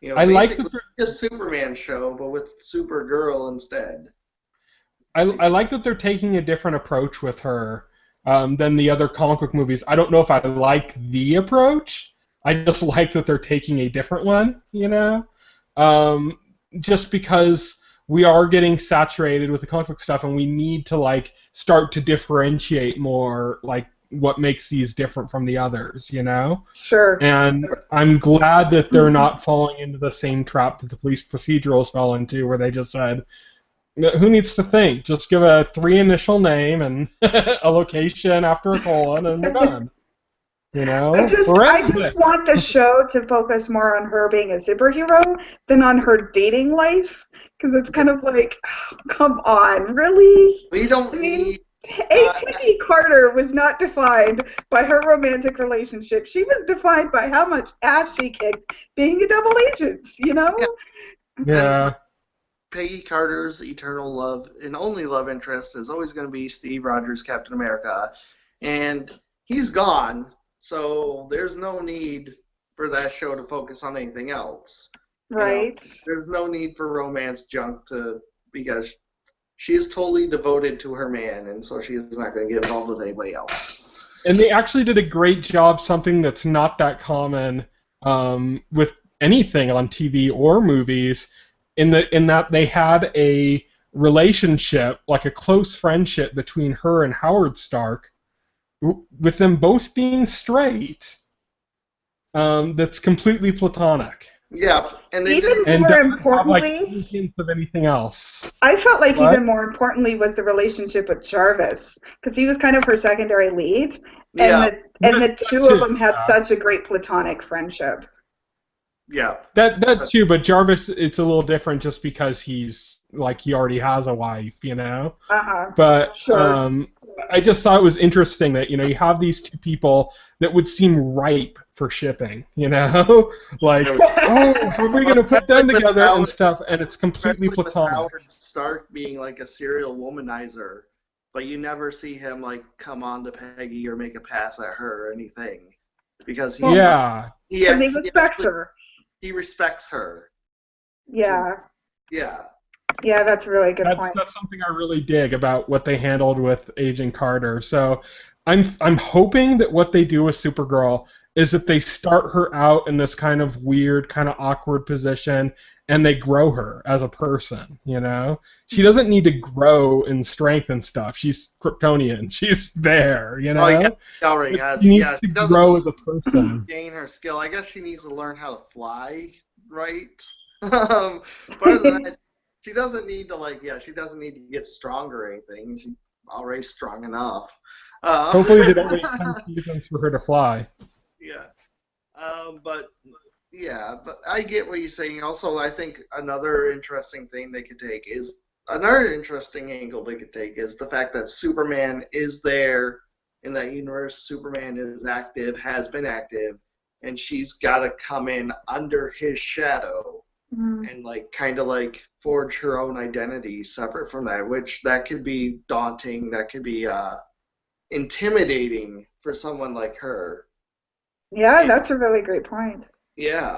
You know, I like basically that a Superman show, but with Supergirl instead. I like that they're taking a different approach with her than the other comic book movies. I don't know if I like the approach. I just like that they're taking a different one, you know? Just because we are getting saturated with the comic book stuff, and we need to, like, start to differentiate more, like, what makes these different from the others, you know? Sure. And I'm glad that they're not falling into the same trap that the police procedurals fell into, where they just said, who needs to think? Just give a 3-initial name and a location after a colon, and we're done. You know? I just want the show to focus more on her being a superhero than on her dating life, because it's kind of like, oh, come on, really? We don't I mean, need... Peggy Carter was not defined by her romantic relationship. She was defined by how much ass she kicked being a double agent, you know? Yeah. Peggy Carter's eternal love and only love interest is always going to be Steve Rogers, Captain America, and he's gone, so there's no need for that show to focus on anything else. Right. You know, there's no need for romance junk because she is totally devoted to her man, and so she is not going to get involved with anybody else. And they actually did a great job, something that's not that common with anything on TV or movies, in that they had a relationship, like a close friendship between her and Howard Stark, with them both being straight, that's completely platonic. Yeah, and they Even didn't... more doesn't importantly, have, like, any hints of anything else. I felt like What? even more importantly was the relationship with Jarvis, because he was kind of her secondary lead, and the two of them had such a great platonic friendship. Yeah. That too, but Jarvis, it's a little different just because he's, like, he already has a wife, you know? Uh-huh. But Sure. I just thought it was interesting that, you know, you have these two people that would seem ripe for shipping, you know? Like, oh, how are we going to put them together and stuff, and it's completely Especially with platonic. Howard Stark being like a serial womanizer, but you never see him like come on to Peggy or make a pass at her or anything, because he Yeah. Because he respects her. He respects her. Yeah. Yeah. Yeah, that's a really good point. That's something I really dig about what they handled with Agent Carter. So I'm hoping that what they do with Supergirl is that they start her out in this kind of weird, kind of awkward position, and they grow her as a person, you know? She doesn't need to grow in strength and stuff. She's Kryptonian. She's there, you know? Oh, yeah. She already has. She needs Yeah, to she doesn't grow as a person. gain her skill. I guess she needs to learn how to fly, right? But other than that, she doesn't need to she doesn't need to get stronger or anything. She's already strong enough. Hopefully they don't wait 10 seasons for her to fly. Yeah. But I get what you're saying. Also, I think another interesting angle they could take is the fact that Superman is there in that universe. Superman is active, has been active, and she's got to come in under his shadow and kind of forge her own identity separate from that, which that could be daunting. That could be intimidating for someone like her. Yeah, that's a really great point. Yeah.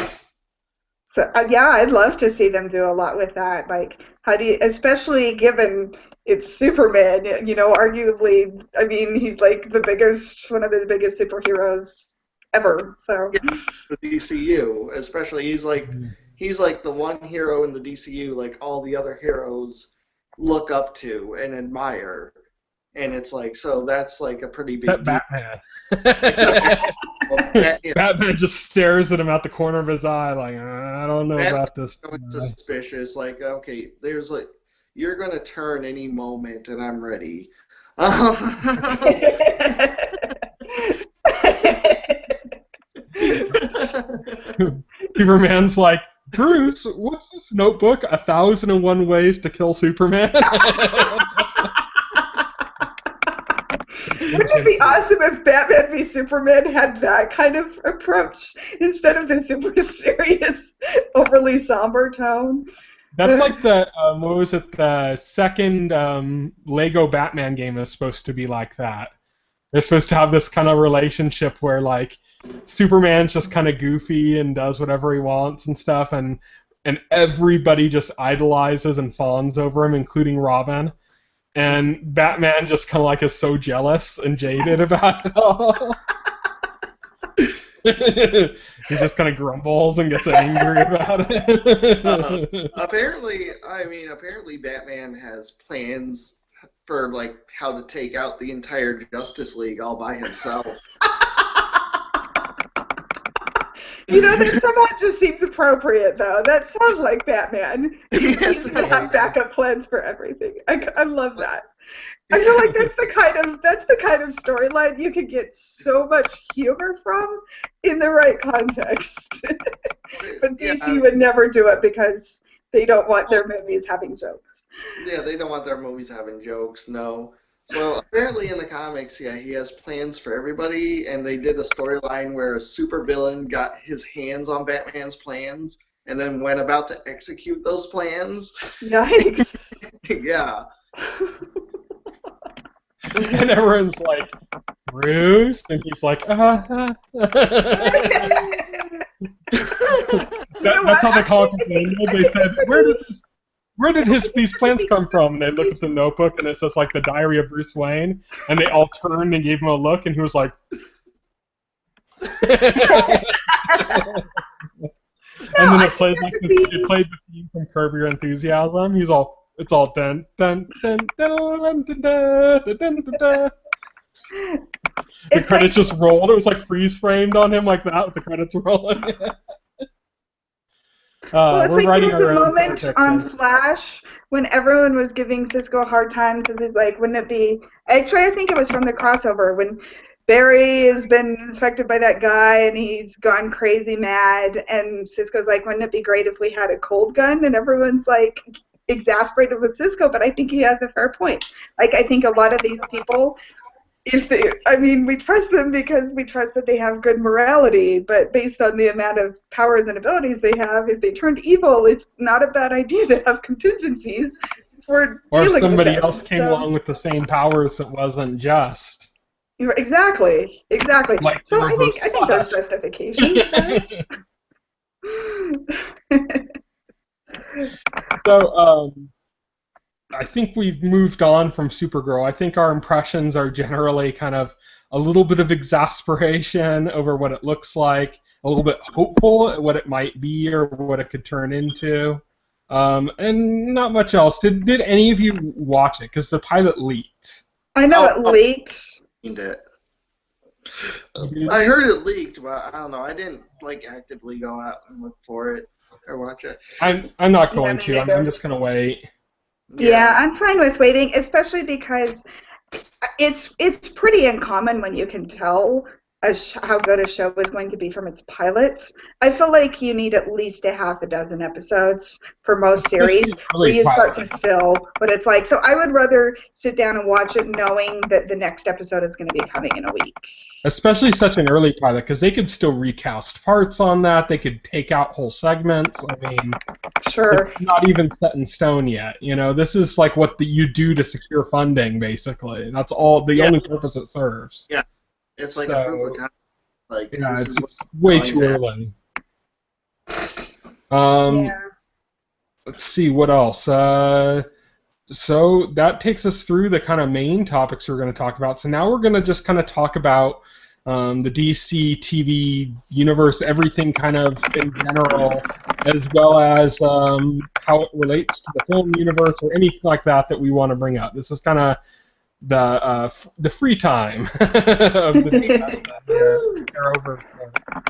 So I'd love to see them do a lot with that. Like, how do you, especially given it's Superman, you know, arguably, I mean, he's like one of the biggest superheroes ever. So yeah, the DCU, especially, he's like he's like the one hero in the DCU like all the other heroes look up to and admire. And it's like, so that's like a pretty big Except deal. Batman. Batman just stares at him out the corner of his eye like, I don't know about this. Suspicious, like, okay, there's like, you're going to turn any moment and I'm ready. Superman's like, Bruce, what's this notebook? 1,001 Ways to Kill Superman? Wouldn't it be awesome if Batman v Superman had that kind of approach instead of the super serious, overly somber tone? That's like the, what was it, the second Lego Batman game is supposed to be like that. They're supposed to have this kind of relationship where, like, Superman's just kind of goofy and does whatever he wants and stuff, and everybody just idolizes and fawns over him, including Robin. And Batman just kind of like is so jealous and jaded about it all. He just kind of grumbles and gets angry about it. Apparently Batman has plans for like how to take out the entire Justice League all by himself. You know, that somehow just seems appropriate, though. That sounds like Batman. He needs to have backup plans for everything. I love that. I feel like that's the kind of storyline you can get so much humor from in the right context. But DC would never do it because they don't want their movies having jokes. Yeah, they don't want their movies having jokes, no. So apparently in the comics, yeah, he has plans for everybody, and they did a storyline where a supervillain got his hands on Batman's plans and then went about to execute those plans. Yikes. Yeah. And everyone's like, Bruce? And he's like, That's how the comic ended. They said, where did these plans come from? And they look at the notebook, and it says, like, the Diary of Bruce Wayne. And they all turned and gave him a look, and he was like... And then it played the theme from Curb Your Enthusiasm. It's all dun dun dun dun dun dun dun dun dun dun. The credits just rolled. It was like freeze framed on him like that with the credits rolling. Well, it's we're like writing there was our a own moment project on here. Flash when everyone was giving Cisco a hard time because he's like, wouldn't it be... Actually, I think it was from the crossover when Barry has been infected by that guy and he's gone crazy mad, and Cisco's like, wouldn't it be great if we had a cold gun? And everyone's like exasperated with Cisco, but I think he has a fair point. Like, I think a lot of these people... we trust them because we trust that they have good morality, but based on the amount of powers and abilities they have, if they turned evil, it's not a bad idea to have contingencies for Or if dealing somebody with them. else came along with the same powers that wasn't just. Exactly. Like So I think Flash. there's justification for that. So, I think we've moved on from Supergirl. I think our impressions are generally kind of a little bit of exasperation over what it looks like, a little bit hopeful at what it might be or what it could turn into, and not much else. Did any of you watch it? Because the pilot leaked. I know it leaked. I heard it leaked, but I don't know. I didn't like actively go out and look for it or watch it. I'm not going me to. neither. I'm just going to wait. Yeah, I'm fine with waiting, especially because it's pretty uncommon when you can tell how good a show is going to be from its pilots. I feel like you need at least a half a dozen episodes for most series where you start to feel what it's like. So I would rather sit down and watch it knowing that the next episode is going to be coming in a week. Especially such an early pilot, because they could still recast parts on that. They could take out whole segments. I mean, Sure. it's not even set in stone yet. You know, this is like what you do to secure funding, basically. That's all. The only purpose it serves. Yeah. It's like a proof of concept. Like, Yeah, this is it's way going too to early. Yeah. Let's see what else. So that takes us through the kind of main topics we're going to talk about. So now we're going to just kind of talk about the DC TV universe, everything kind of in general, as well as how it relates to the film universe or anything like that that we want to bring up. This is kind of the free time of the discussion here. They're over.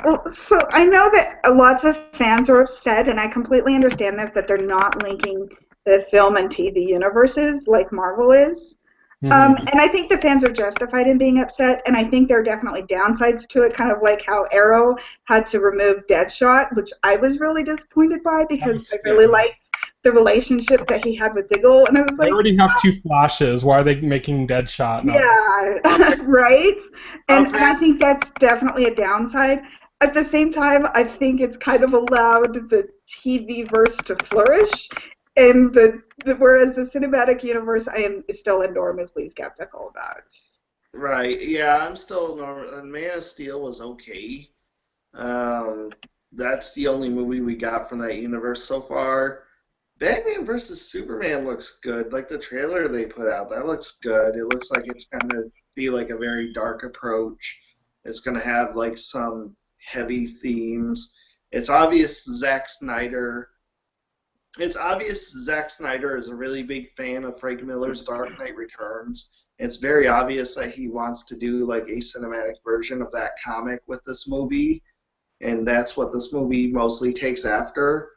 Well, so I know that lots of fans are upset, and I completely understand this, that they're not linking the film and TV universes like Marvel is. And I think the fans are justified in being upset, and I think there are definitely downsides to it, kind of like how Arrow had to remove Deadshot, which I was really disappointed by because I really liked the relationship that he had with Diggle, and I was like, they already have two Flashes. Why are they making Deadshot? Yeah, right? And I think that's definitely a downside. At the same time, I think it's kind of allowed the TV verse to flourish, and whereas the cinematic universe, I am still enormously skeptical about. Right. Yeah, I'm still normal. Man of Steel was okay. That's the only movie we got from that universe so far. Batman vs. Superman looks good. Like the trailer they put out, that looks good. It looks like it's going to be like a very dark approach. It's going to have like some heavy themes. It's obvious Zack Snyder is a really big fan of Frank Miller's Dark Knight Returns. It's very obvious that he wants to do like a cinematic version of that comic with this movie, and that's what this movie mostly takes after.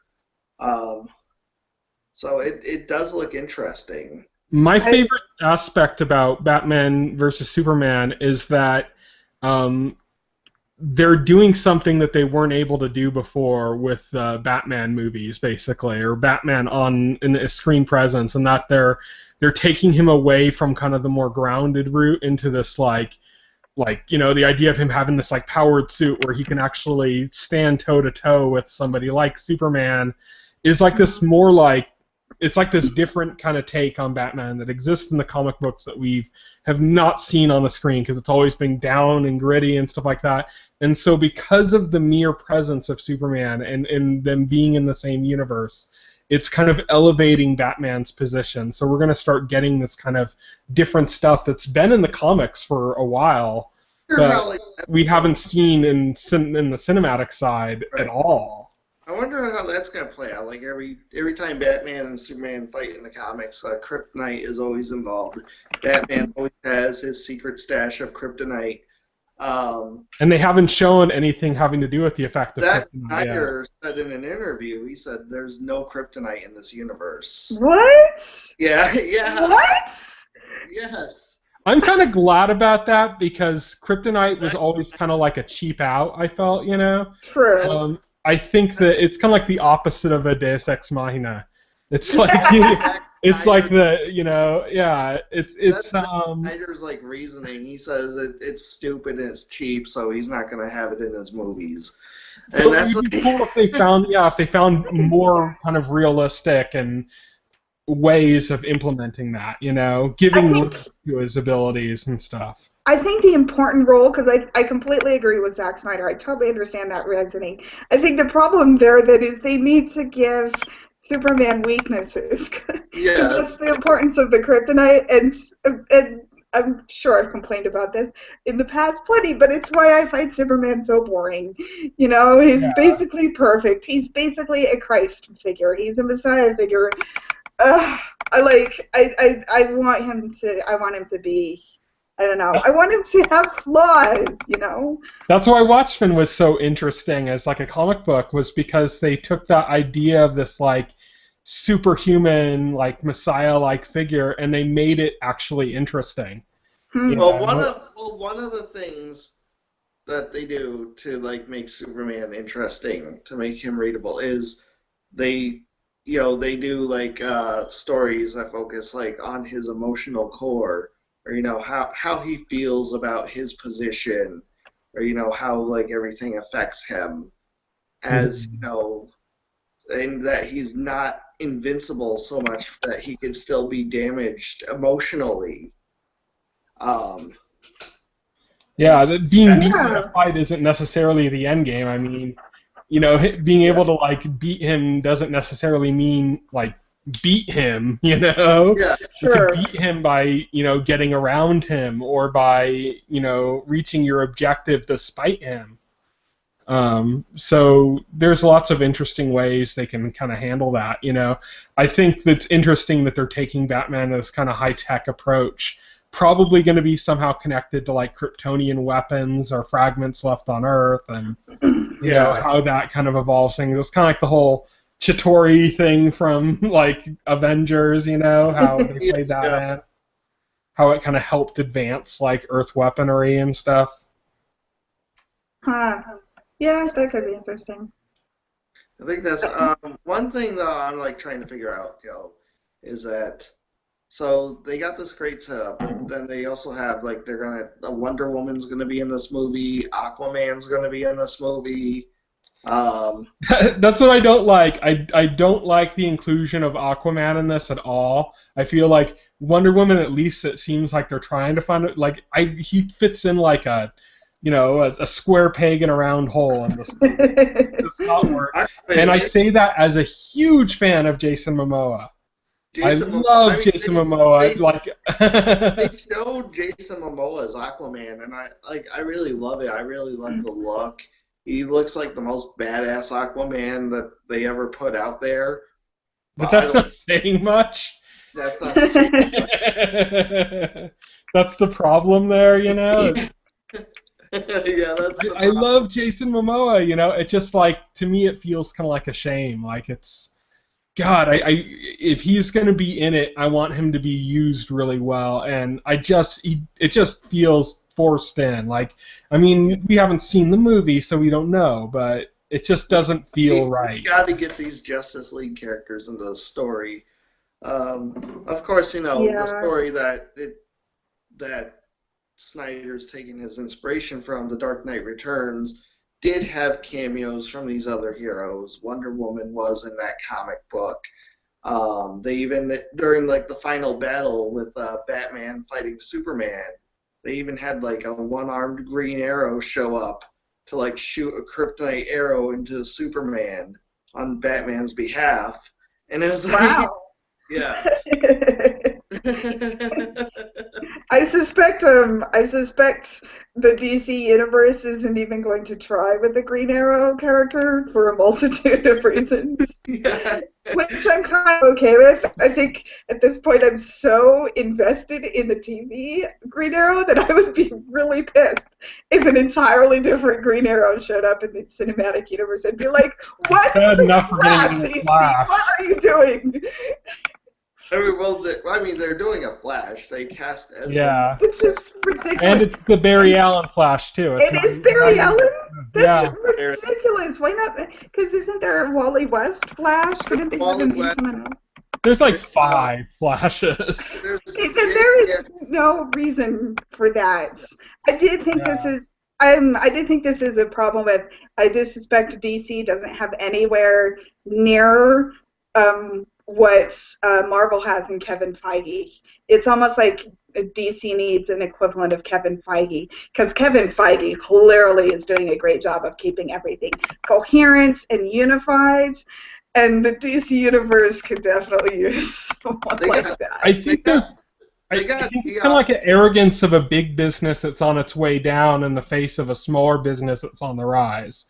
So it does look interesting. My favorite aspect about Batman versus Superman is that they're doing something that they weren't able to do before with Batman movies, basically, or Batman in a screen presence, and that they're taking him away from kind of the more grounded route into this like the idea of him having this like powered suit where he can actually stand toe to toe with somebody like Superman is like this more like it's like this different kind of take on Batman that exists in the comic books that we have not seen on the screen because it's always been down and gritty and stuff like that. And so because of the mere presence of Superman and them being in the same universe, it's kind of elevating Batman's position. So we're going to start getting this kind of different stuff that's been in the comics for a while, but we haven't seen in the cinematic side at all. I wonder how that's going to play out. Like every time Batman and Superman fight in the comics, Kryptonite is always involved. Batman always has his secret stash of Kryptonite. And they haven't shown anything having to do with the effect of Zack Kryptonite. Snyder said in an interview, he said there's no Kryptonite in this universe. What? Yeah. What? Yes. I'm kind of glad about that because Kryptonite was always kind of like a cheap out, I felt, True. I think that it's kind of like the opposite of a Deus Ex Machina. It's like it's like it's Snyder's like reasoning. He says it's stupid and it's cheap, so he's not going to have it in his movies. And so that's it'd be cool if they found more kind of realistic and ways of implementing that, giving limits to his abilities and stuff. I think the important role, because I completely agree with Zack Snyder, I totally understand that reasoning. I think the problem there that is they need to give Superman weaknesses. Yeah. That's the importance of the kryptonite, and I'm sure I've complained about this in the past plenty, but it's why I find Superman so boring. He's basically perfect. He's basically a Christ figure. He's a Messiah figure. I want him to be. I don't know. I want him to have flaws, That's why Watchmen was so interesting as like a comic book, was because they took that idea of this like superhuman, like Messiah-like figure, and they made it actually interesting. Well, one of the things that they do to like make Superman interesting, to make him readable, is they do like stories that focus like on his emotional core. Or how he feels about his position, or how like everything affects him, as and that he's not invincible so much that he could still be damaged emotionally. Being beaten in a fight isn't necessarily the end game. I mean, being able to like beat him doesn't necessarily mean like beat him, Yeah, You can beat him by, getting around him or by, reaching your objective despite him. So there's lots of interesting ways they can kind of handle that. I think that's interesting that they're taking Batman as kind of high-tech approach. Probably going to be somehow connected to like Kryptonian weapons or fragments left on Earth, and you know how that kind of evolves things. It's kind of like the whole Chitauri thing from like Avengers. How they played that in, how it kind of helped advance like Earth weaponry and stuff. Huh. Yeah, that could be interesting. I think that's one thing that I'm like trying to figure out, is that so they got this great setup, and then they also have like Wonder Woman's gonna be in this movie, Aquaman's gonna be in this movie. That's what I don't like. I don't like the inclusion of Aquaman in this at all. I feel like Wonder Woman, at least it seems like they're trying to find it. Like he fits in like a square peg in a round hole in this movie. It does not work. And I say that as a huge fan of Jason Momoa. I love Jason Momoa. They showed Jason Momoa as Aquaman, and I really love it. I really love the look. He looks like the most badass Aquaman that they ever put out there. But that's not saying much. That's not saying much. That's the problem there, Yeah, that's. I love Jason Momoa. It just to me it feels kind of like a shame. Like it's. God, if he's going to be in it, I want him to be used really well, and it just feels forced in. We haven't seen the movie, so we don't know, but it just doesn't feel right. You got to get these Justice League characters into the story. Of course, the story that Snyder's taking his inspiration from, The Dark Knight Returns, did have cameos from these other heroes. Wonder Woman was in that comic book. They even, during the final battle with Batman fighting Superman, they even had a one-armed Green Arrow show up to shoot a kryptonite arrow into Superman on Batman's behalf. And it was wow. Yeah. I suspect the DC universe isn't even going to try with the Green Arrow character for a multitude of reasons. Yeah. Which I'm kind of okay with. I think at this point I'm so invested in the TV Green Arrow that I would be really pissed if an entirely different Green Arrow showed up in the cinematic universe. I'd be like, what the crap, DC? What are you doing? They're doing a Flash. They cast Ezra. Yeah. It's just ridiculous. And it's the Barry Allen Flash, too. It is Barry Allen? That's ridiculous. Why not? Because isn't there a Wally West Flash? Couldn't they have him be someone else? There's 5 Flashes. There is no reason for that. I did think this is a problem with. I do suspect DC doesn't have anywhere near what Marvel has in Kevin Feige. It's almost like DC needs an equivalent of Kevin Feige, because Kevin Feige clearly is doing a great job of keeping everything coherent and unified, and the DC universe could definitely use someone like that. I think it's kind of like an arrogance of a big business that's on its way down in the face of a smaller business that's on the rise.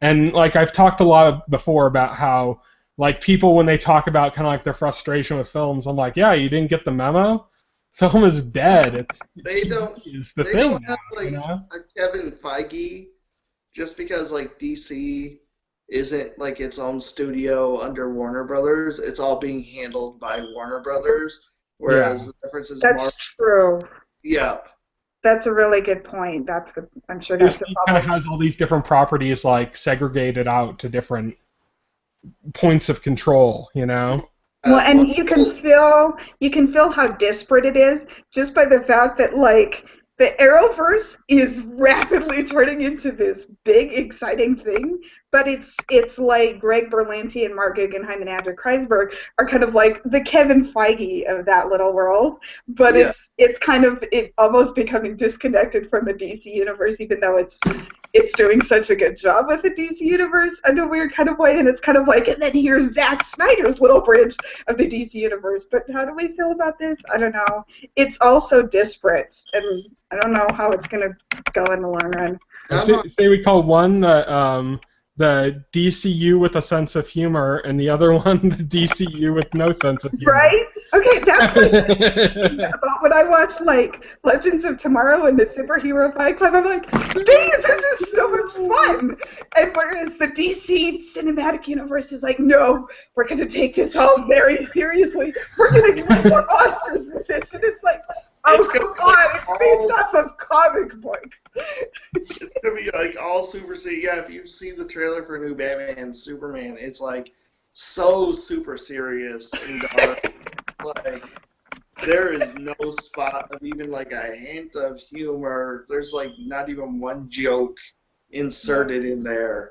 And I've talked a lot before about how people, when they talk about kind of their frustration with films, I'm like, yeah, you didn't get the memo? Film is dead. They don't have a Kevin Feige, just because DC isn't its own studio under Warner Brothers. It's all being handled by Warner Brothers, whereas the difference is that's true. Yeah. That's a really good point. I'm sure that's the problem. Kind of has all these different properties segregated out to different points of control, Well, and you can feel how disparate it is just by the fact that the Arrowverse is rapidly turning into this big, exciting thing, but it's like Greg Berlanti and Mark Guggenheim and Andrew Kreisberg are kind of like the Kevin Feige of that little world, but it's kind of almost becoming disconnected from the DC universe, even though it's doing such a good job with the DC universe in a weird kind of way, and it's kind of and then here's Zack Snyder's little bridge of the DC universe. But how do we feel about this? I don't know. It's also disparate, and I don't know how it's going to go in the long run. Say we call one the DCU with a sense of humor, and the other one the DCU with no sense of humor. Right? Okay, that's my thing about when I watch like Legends of Tomorrow and the Superhero Fight Club. I'm like, dang it, this is so much fun. And whereas the DC cinematic universe is like, no, we're gonna take this all very seriously. We're gonna get more Oscars with this, and it's like, oh come on, it's based off of comic books. It's gonna be like all super serious. Yeah, if you see the trailer for new Batman, Superman, it's like so super serious and dark. Like there is no spot of even like a hint of humor. There's like not even one joke inserted in there,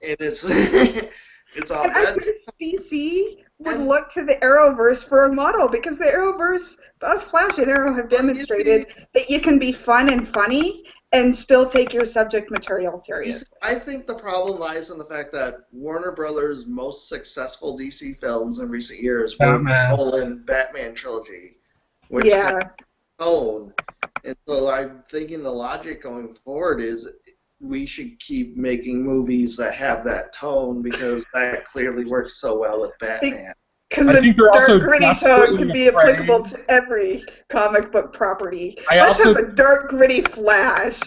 and it's it's all. And I wish DC would look to the Arrowverse for a model, because the Arrowverse, both Flash and Arrow have demonstrated that you can be fun and funny and still take your subject material serious. I think the problem lies in the fact that Warner Brothers' most successful DC films in recent years were the Nolan Batman trilogy, which had tone. And so I'm thinking the logic going forward is we should keep making movies that have that tone, because that clearly works so well with Batman. Because the dark, gritty tone can be applicable to every comic book property. Let's have a dark, gritty Flash.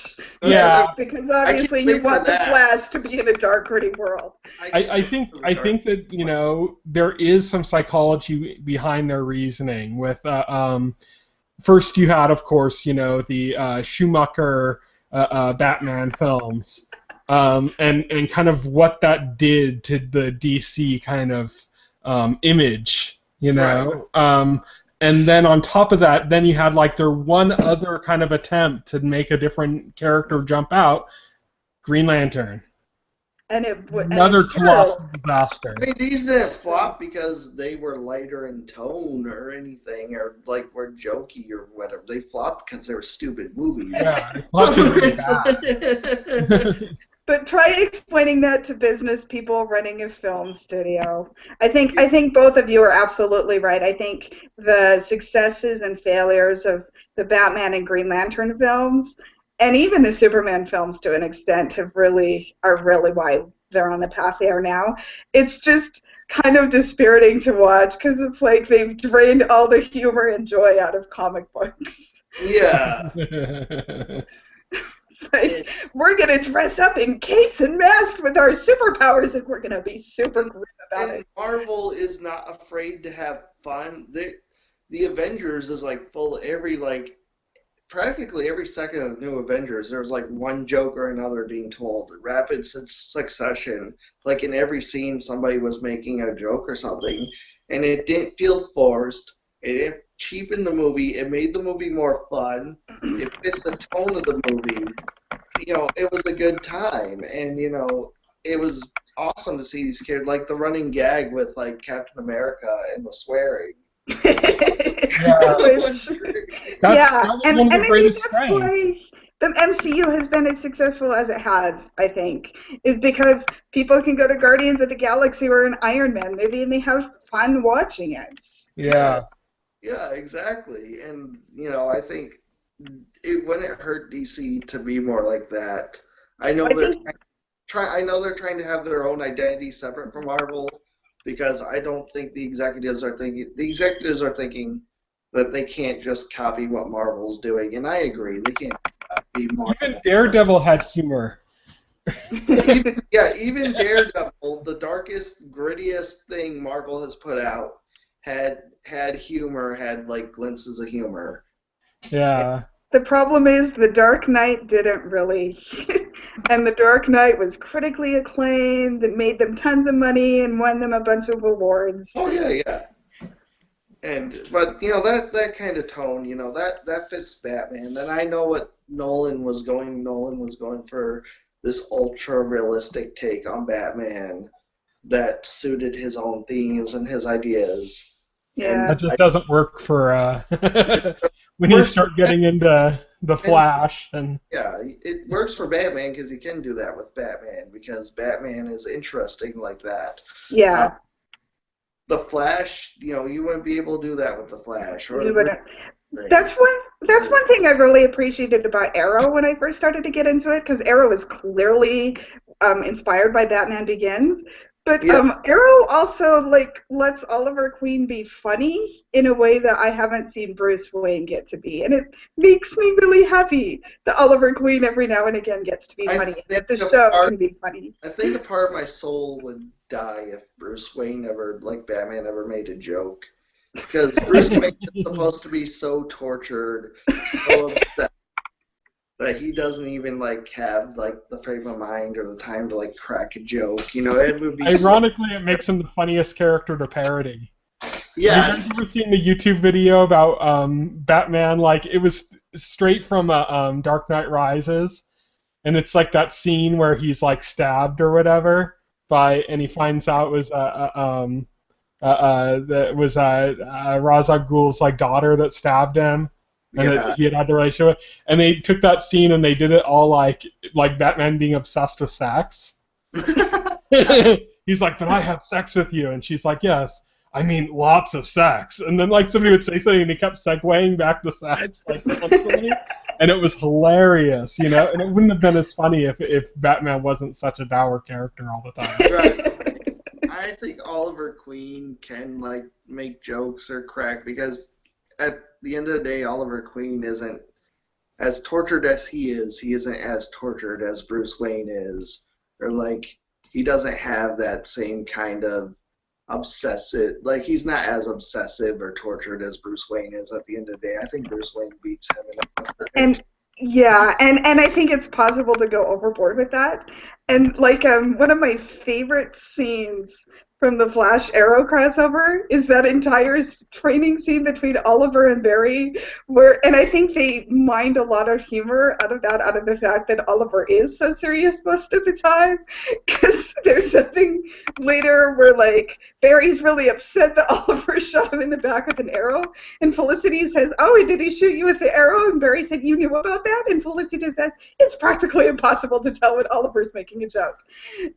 Yeah. Because obviously you want the Flash to be in a dark, gritty world. I think that, you know, there is some psychology behind their reasoning. With first you had, of course, you know, the Schumacher Batman films, and kind of what that did to the DC kind of image, you know. Right. And then on top of that, then you had like their one other kind of attempt to make a different character jump out, Green Lantern. And another colossal disaster. I mean, these didn't flop because they were lighter in tone or anything, or like were jokey or whatever. They flopped because they were stupid movies. Yeah, they flopped because But try explaining that to business people running a film studio. I think both of you are absolutely right. I think the successes and failures of the Batman and Green Lantern films, and even the Superman films to an extent, are really why they're on the path they are now. It's just kind of dispiriting to watch, because it's like they've drained all the humor and joy out of comic books. Yeah. Like, we're going to dress up in capes and masks with our superpowers, and we're going to be super grim about it. Marvel is not afraid to have fun. The Avengers is like full of practically every second of New Avengers, there's like one joke or another being told. Rapid succession. Like in every scene, somebody was making a joke or something, and it didn't feel forced. It didn't cheapen the movie. It made the movie more fun. It fit the tone of the movie. You know, it was a good time, and you know, it was awesome to see these kids, like the running gag with like Captain America and the swearing. That's one of the greatest strengths. Why the MCU has been as successful as it has, I think, is because people can go to Guardians of the Galaxy or an Iron Man movie and they have fun watching it. Yeah. Yeah, exactly. And, you know, I think it wouldn't hurt DC to be more like that. I know they're trying to have their own identity separate from Marvel, because I don't think the executives are thinking that they can't just copy what Marvel's doing, and I agree, they can't be Marvel. Even Daredevil had humor. Even Daredevil, the darkest, grittiest thing Marvel has put out, had humor, had like glimpses of humor. Yeah. The problem is The Dark Knight didn't really. And The Dark Knight was critically acclaimed and made them tons of money and won them a bunch of awards. Oh yeah. But you know, that kind of tone, you know, that fits Batman. And I know what Nolan was going for this ultra realistic take on Batman that suited his own themes and his ideas. Yeah. That just doesn't work for when you start getting into the Flash. And yeah, it works for Batman because you can do that with Batman, because Batman is interesting like that. Yeah. The Flash, you know, you wouldn't be able to do that with the Flash. That's That's one thing I really appreciated about Arrow when I first started to get into it, because Arrow is clearly inspired by Batman Begins. But Yeah, Arrow also like lets Oliver Queen be funny in a way that I haven't seen Bruce Wayne get to be, and it makes me really happy that Oliver Queen every now and again gets to be I funny, and think that the a show part, can be funny. I think a part of my soul would die if Bruce Wayne ever, like Batman, ever made a joke. Because Bruce Wayne is supposed to be so tortured, so upset that he doesn't even like have like the frame of mind or the time to like crack a joke. You know, it would be so. Ironically, it makes him the funniest character to parody. Have you guys Yes. ever seen the YouTube video about Batman? Like, it was straight from Dark Knight Rises, and it's like that scene where he's like stabbed or whatever and he finds out it was that was Ra's al Ghul's like daughter that stabbed him, and Yeah. that he had the relationship with. And they took that scene and they did it all like Batman being obsessed with sex. He's like, but I had sex with you, and she's like, yes, I mean lots of sex. And then like somebody would say something, and he kept segueing back to sex like constantly, and it was hilarious, you know. And it wouldn't have been as funny if Batman wasn't such a dour character all the time. Right. I think Oliver Queen can like make jokes or crack because at the end of the day, Oliver Queen isn't as tortured as he is. He isn't as tortured as Bruce Wayne is, or like he doesn't have that same kind of obsessive. Like he's not as obsessive or tortured as Bruce Wayne is. At the end of the day, I think Bruce Wayne beats him in a And yeah, and I think it's possible to go overboard with that. And like one of my favorite scenes from the Flash Arrow crossover is that entire training scene between Oliver and Barry, where and I think they mined a lot of humor out of that, out of the fact that Oliver is so serious most of the time. Because there's something later where like Barry's really upset that Oliver shot him in the back with an arrow, and Felicity says, "Oh, did he shoot you with the arrow?" And Barry said, "You knew about that?" And Felicity says, "It's practically impossible to tell when Oliver's making a joke." It's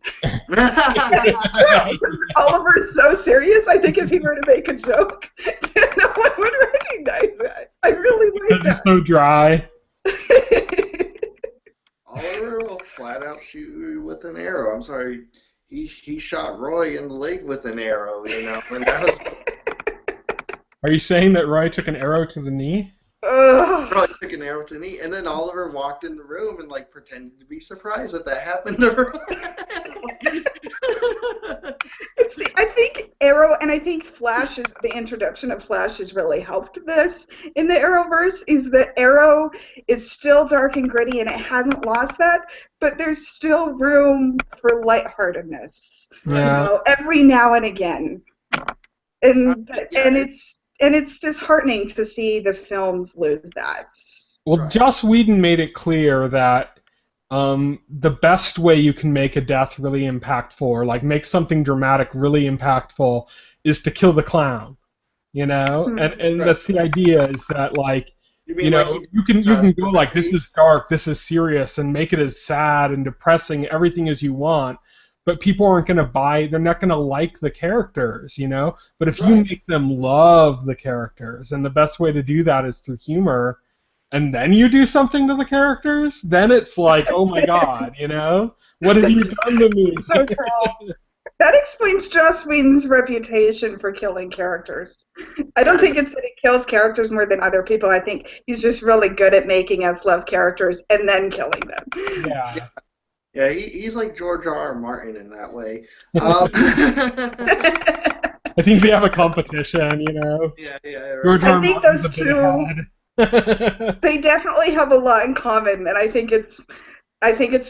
true. Oliver's so serious. I think if he were to make a joke, no one would recognize that. I really like Because he's so dry. that. Oliver will flat out shoot you with an arrow. I'm sorry. He shot Roy in the leg with an arrow, you know. And that was Are you saying that Roy took an arrow to the knee? Roy took an arrow to the knee, and then Oliver walked in the room and like pretended to be surprised that happened to Roy. See, I think Arrow and I think Flash is the introduction of Flash has really helped this in the Arrowverse. Is that Arrow is still dark and gritty and it hasn't lost that, but there's still room for lightheartedness. Yeah. You know, every now and again, and it's disheartening to see the films lose that. Well, Right. Joss Whedon made it clear that the best way you can make a death really impactful, or like make something dramatic really impactful, is to kill the clown. You know, and Right. that's the idea. Is that like mean, you know like you can go like this is dark, this is serious, and make it as sad and depressing, everything as you want. But people aren't going to buy. They're not going to like the characters, you know. But if you Right. make them love the characters, and the best way to do that is through humor, and then you do something to the characters, then it's like, oh my god, you know, what have you done to me? So true. That explains Joss Whedon's reputation for killing characters. I don't think it's that he kills characters more than other people. I think he's just really good at making us love characters and then killing them. Yeah. Yeah, he's like George R.R. Martin in that way. I think they have a competition, you know. Yeah, right. George R. I think Martin's those a bit two- ahead. They definitely have a lot in common, and I think it's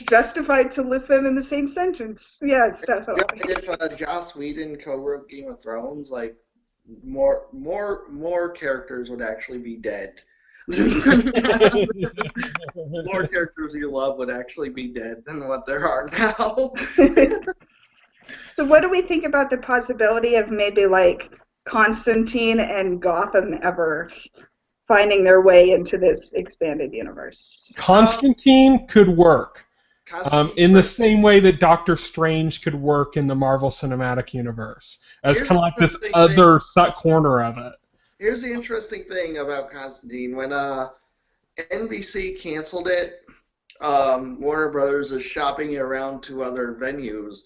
justified to list them in the same sentence. Yes, definitely. If Joss Whedon co-wrote Game of Thrones, like more characters would actually be dead. More characters you love would actually be dead than what there are now. So what do we think about the possibility of maybe like Constantine and Gotham ever finding their way into this expanded universe? Constantine could work in the Constantine- same way that Doctor Strange could work in the Marvel Cinematic Universe, as Here's kind of like this the thing. other corner of it. Here's the interesting thing about Constantine. When NBC canceled it. Warner Brothers is shopping it around to other venues.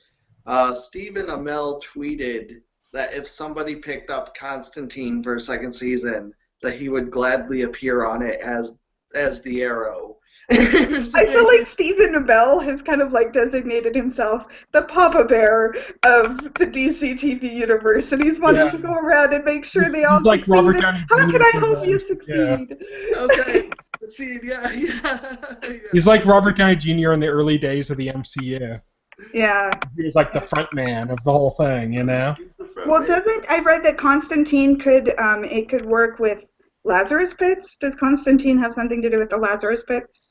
Stephen Amell tweeted that if somebody picked up Constantine for a second season, that he would gladly appear on it as the Arrow. I feel like Stephen Amell has kind of like designated himself the Papa Bear of the DCTV universe, and he's wanting to go around and make sure they all like succeed. Robert Downey How Jr. can I hope you succeed? Okay, succeed, yeah. He's like Robert Downey Jr. in the early days of the MCU. Yeah. He was like the front man of the whole thing, you know? Well, I read that Constantine it could work with Lazarus Pits? Does Constantine have something to do with the Lazarus Pits?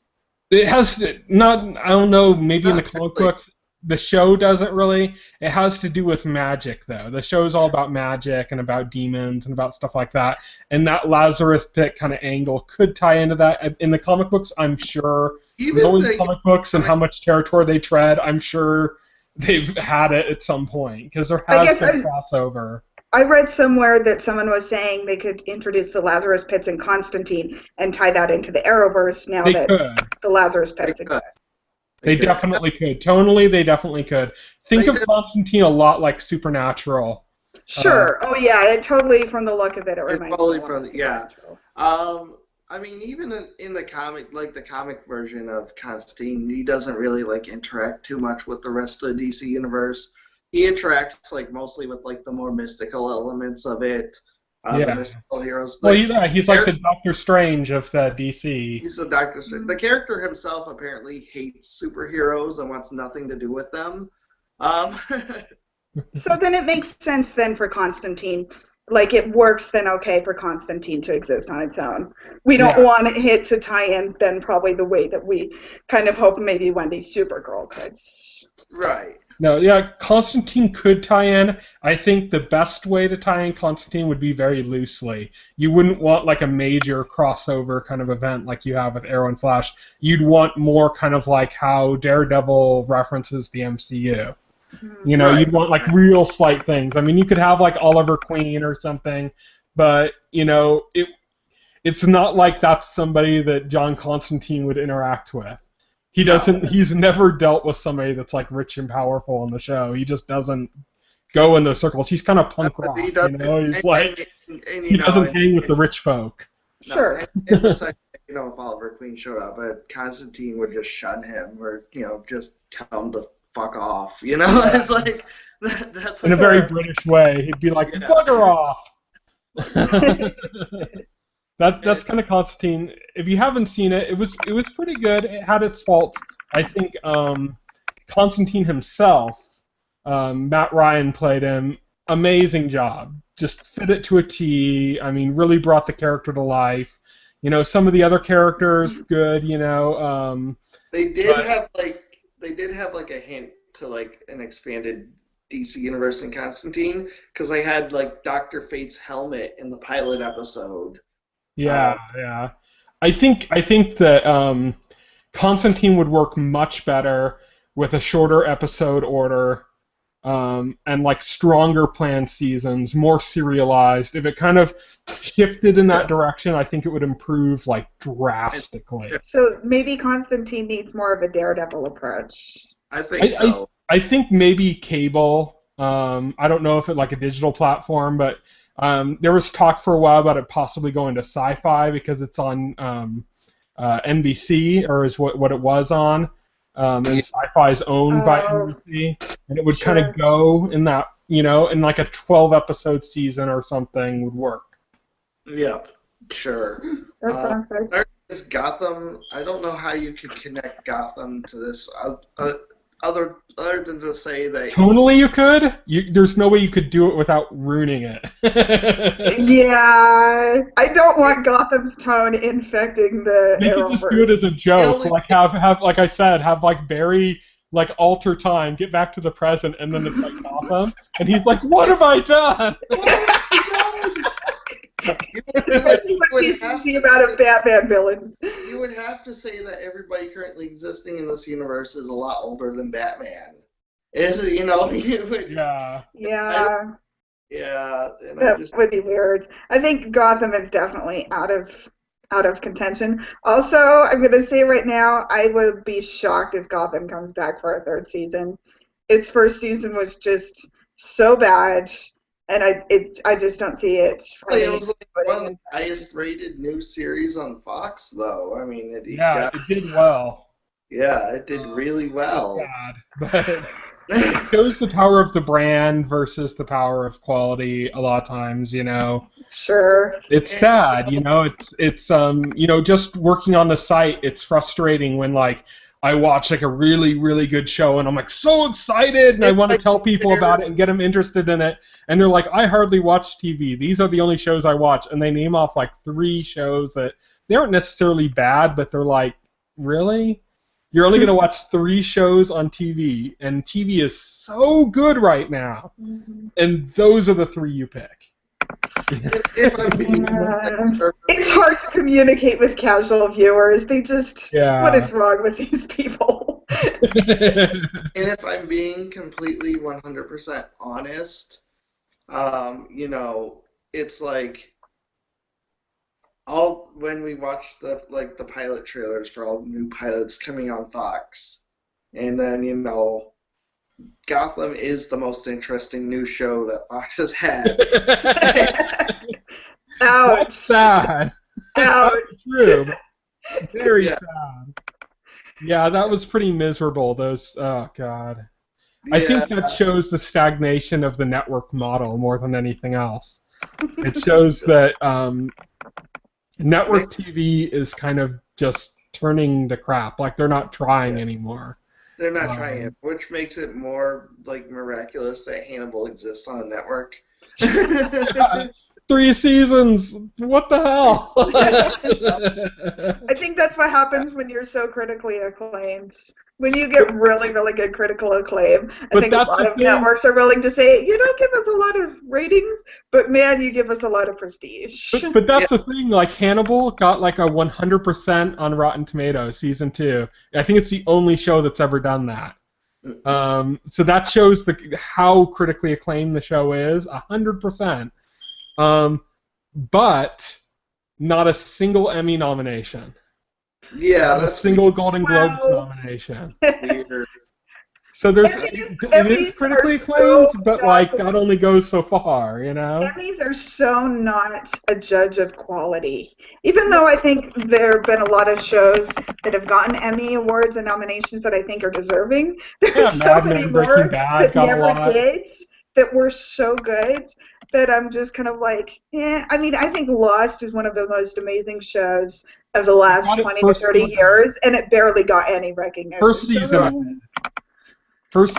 It has not. I don't know. Maybe in the comic books, the show doesn't really. It has to do with magic, though. The show's all about magic and about demons and about stuff like that. And that Lazarus Pit kind of angle could tie into that. In the comic books, I'm sure. Knowing comic books and how much territory they tread, I'm sure they've had it at some point because there has been crossover. I read somewhere that someone was saying they could introduce the Lazarus Pits in Constantine and tie that into the Arrowverse now that the Lazarus Pits exist. They definitely could. Tonally, they definitely could. Think of Constantine a lot like Supernatural. Sure. Oh yeah, it totally, from the look of it, it reminds me. Totally from I mean, even in the comic, like the comic version of Constantine, he doesn't really like interact too much with the rest of the DC universe. He interacts like mostly with like the more mystical elements of it. The mystical heroes. Like, well, he's like the Doctor Strange of the DC. He's the Doctor Strange. The character himself apparently hates superheroes and wants nothing to do with them. So then it makes sense then for Constantine. Like it works then okay for Constantine to exist on its own. We don't want it to tie in then probably the way that we kind of hope maybe Wendy's Supergirl could. Right. No, yeah, Constantine could tie in. I think the best way to tie in Constantine would be very loosely. You wouldn't want like a major crossover kind of event like you have with Arrow and Flash. You'd want more kind of like how Daredevil references the MCU. You know, you'd want like real slight things. I mean, you could have like Oliver Queen or something, but you know, it's not like that's somebody that John Constantine would interact with. He doesn't. He's never dealt with somebody that's like rich and powerful on the show. He just doesn't go in those circles. He's kind of punk rock, you know. He's like he doesn't hang with the rich folk. Sure. It's like, you know, if Oliver Queen showed up, but Constantine would just shun him or just tell him to fuck off. You know, it's like that's in a very British way. He'd be like, "Bugger off." That's kind of Constantine. If you haven't seen it, it was pretty good. It had its faults. I think Constantine himself, Matt Ryan played him. Amazing job. Just fit it to a T. I mean, really brought the character to life. You know, some of the other characters good. You know, they did have like a hint to like an expanded DC universe in Constantine because they had like Dr. Fate's helmet in the pilot episode. Yeah. I think that Constantine would work much better with a shorter episode order and like stronger planned seasons, more serialized. If it kind of shifted in that direction, I think it would improve like drastically. So maybe Constantine needs more of a Daredevil approach. I think so. I think maybe cable. I don't know if it like a digital platform, but there was talk for a while about it possibly going to Sci-Fi because it's on NBC, or is what it was on. And Sci-Fi is owned by NBC, and it would kind of go in that, you know, in like a 12-episode season or something would work. Yep, sure. That sounds good. There's Gotham. I don't know how you could connect Gotham to this other than to say that tonally you could. There's no way you could do it without ruining it. Yeah, I don't want Gotham's tone infecting the. They could just do it as a joke, like have like I said, have like Barry like alter time, get back to the present, and then it's like Gotham, and he's like, "What have I done?" The amount of Batman villains. You would have to say that everybody currently existing in this universe is a lot older than Batman. Is you know? Yeah. That would be weird. I think Gotham is definitely out of out of contention. Also, I'm going to say right now, I would be shocked if Gotham comes back for a third season. Its first season was just so bad, and I just don't see it. It was like one of the highest rated new series on Fox, though. I mean, Yeah, it did well. Yeah, it did really well. It's sad, but it shows the power of the brand versus the power of quality a lot of times, you know. Sure. It's sad, you know. It's you know, just working on the site, it's frustrating when like I watch like a really, really good show and I'm like so excited and I want to tell people about it and get them interested in it, and they're like, I hardly watch TV. These are the only shows I watch, and they name off like 3 shows that they aren't necessarily bad, but they're like, really? You're only going to watch 3 shows on TV, and TV is so good right now, and those are the 3 you pick. If I'm being it's hard to communicate with casual viewers. They just, what is wrong with these people? And if I'm being completely 100% honest, you know, it's like when we watch the pilot trailers for all new pilots coming on Fox, and then, you know, Gotham is the most interesting new show that Fox has had. Ouch. That's sad. Ouch. That's true. Very sad. Yeah, that was pretty miserable. Those, oh god. I think that shows the stagnation of the network model more than anything else. It shows that network TV is kind of just turning to crap. Like they're not trying anymore. They're not trying it, which makes it more like miraculous that Hannibal exists on a network. 3 seasons. What the hell? I think that's what happens when you're so critically acclaimed. When you get really, really good critical acclaim, I think a lot of networks are willing to say, you don't give us a lot of ratings, but man, you give us a lot of prestige. But that's the thing. Like Hannibal got like a 100% on Rotten Tomatoes season 2. I think it's the only show that's ever done that. So that shows how critically acclaimed the show is. 100%. But not a single Emmy nomination. Yeah, not a single Golden Globes nomination. So it is critically acclaimed, but like that only goes so far, you know. Emmys are so not a judge of quality. Even though I think there have been a lot of shows that have gotten Emmy awards and nominations that I think are deserving. There's so many more that never did that were so good that I'm just kind of like, I mean, I think Lost is one of the most amazing shows of the last 20 to 30 years, and it barely got any recognition. First season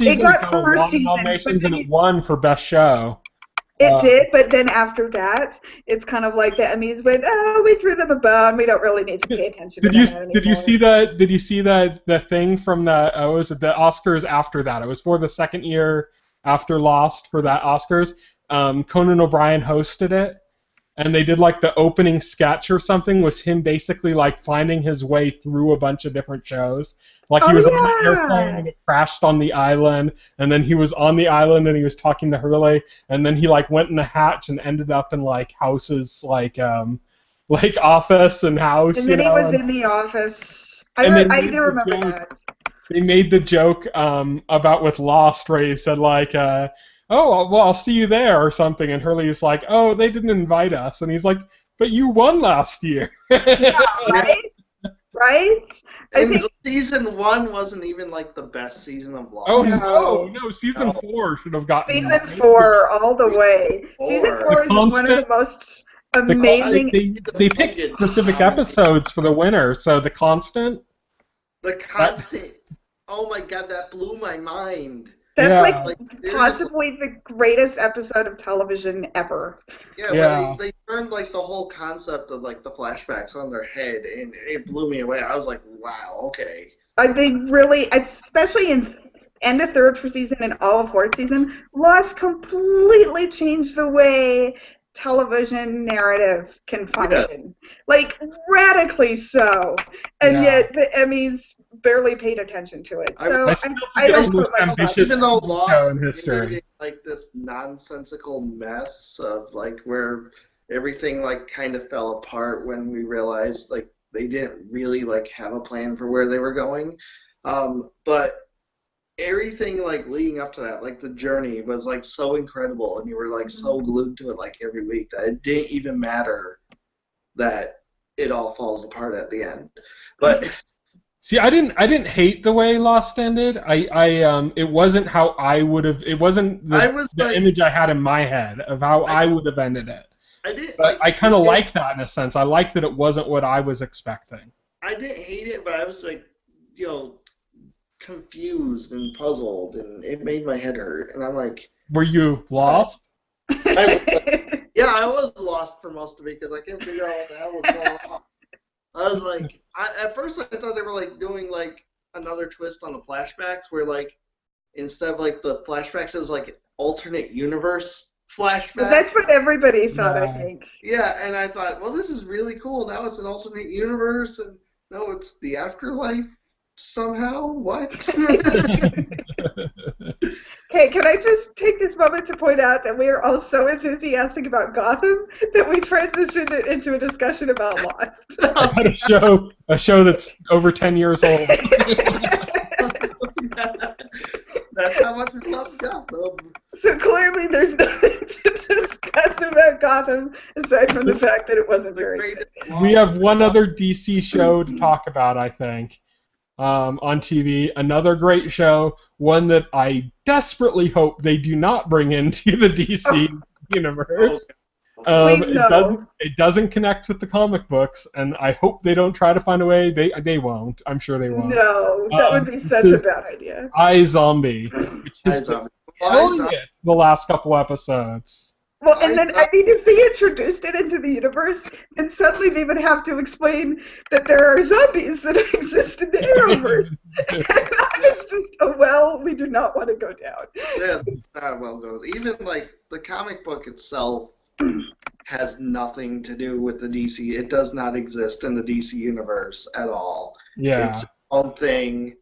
it got a lot of nominations, and it won for Best Show. It did, but then after that, it's kind of like the Emmys went, oh, we threw them a bone. We don't really need to pay attention to them anymore. Did you see the thing from the Oscars after that? It was for the second year after Lost for that Oscars. Conan O'Brien hosted it, and they did like the opening sketch or something was him basically like finding his way through a bunch of different shows. Like he was on the airplane and it crashed on the island, and then he was on the island and he was talking to Hurley, and then he like went in the hatch and ended up in like houses like Office and House. And then he was in the Office. I do remember that. They made the joke about with Lost where he said like, oh, well, I'll see you there or something, and Hurley's like, oh, they didn't invite us, and he's like, but you won last year. Yeah, right? Right? I think season 1 wasn't even like the best season of Lost. Oh no, season 4 should have gotten. Season 4 all the way. Season 4 is one of the most amazing. They picked specific episodes for the winner, so The Constant. The Constant. Oh my god, that blew my mind. That's like possibly the greatest episode of television ever. Yeah. They turned like the whole concept of like the flashbacks on their head, and it blew me away. I was like, wow, okay. They really, especially in end of third season and all of fourth season, Lost completely changed the way television narrative can function. Like radically so. And yet the Emmys barely paid attention to it. So I don't put myself even though Lost made it like this nonsensical mess of like where everything like kind of fell apart when we realized like they didn't really like have a plan for where they were going. But everything like leading up to that, like the journey was like so incredible, and you were like so glued to it like every week that it didn't even matter that it all falls apart at the end. But See, I didn't hate the way Lost ended. It wasn't how I would have. It wasn't I was the like, image I had in my head of how I would have ended it. I didn't But like. I kind of like that in a sense. I like that it wasn't what I was expecting. I didn't hate it, but I was like, confused and puzzled, and it made my head hurt. And I'm like, Were you lost? yeah, I was lost for most of it because I couldn't figure out what the hell was going on. I was like, at first I thought they were like doing like another twist on the flashbacks, where like instead of like the flashbacks, it was like alternate universe flashbacks. Well, that's what everybody thought, I Yeah. think. Yeah, and I thought, well, this is really cool. Now it's an alternate universe, and no, it's the afterlife somehow. What? Okay, can I just take this moment to point out that we are all so enthusiastic about Gotham that we transitioned it into a discussion about Lost. About a show that's over 10 years old. That's how much we love Gotham. So clearly there's nothing to discuss about Gotham aside from the fact that it wasn't very good. We have one other DC show to talk about, I think, on TV. Another great show, one that I desperately hope they do not bring into the DC universe. Please no. It doesn't connect with the comic books, and I hope they don't try to find a way. They won't. I'm sure they won't. No, that would be such a bad idea. iZombie, which has been killing it the last couple episodes. Well, and then, I mean, if they introduced it into the universe, then suddenly they would have to explain that there are zombies that exist in the Arrowverse. And that is just a well we do not want to go down. Yeah, that's not well goes. Even, like, the comic book itself has nothing to do with the DC. It does not exist in the DC universe at all. Yeah. It's its own thing.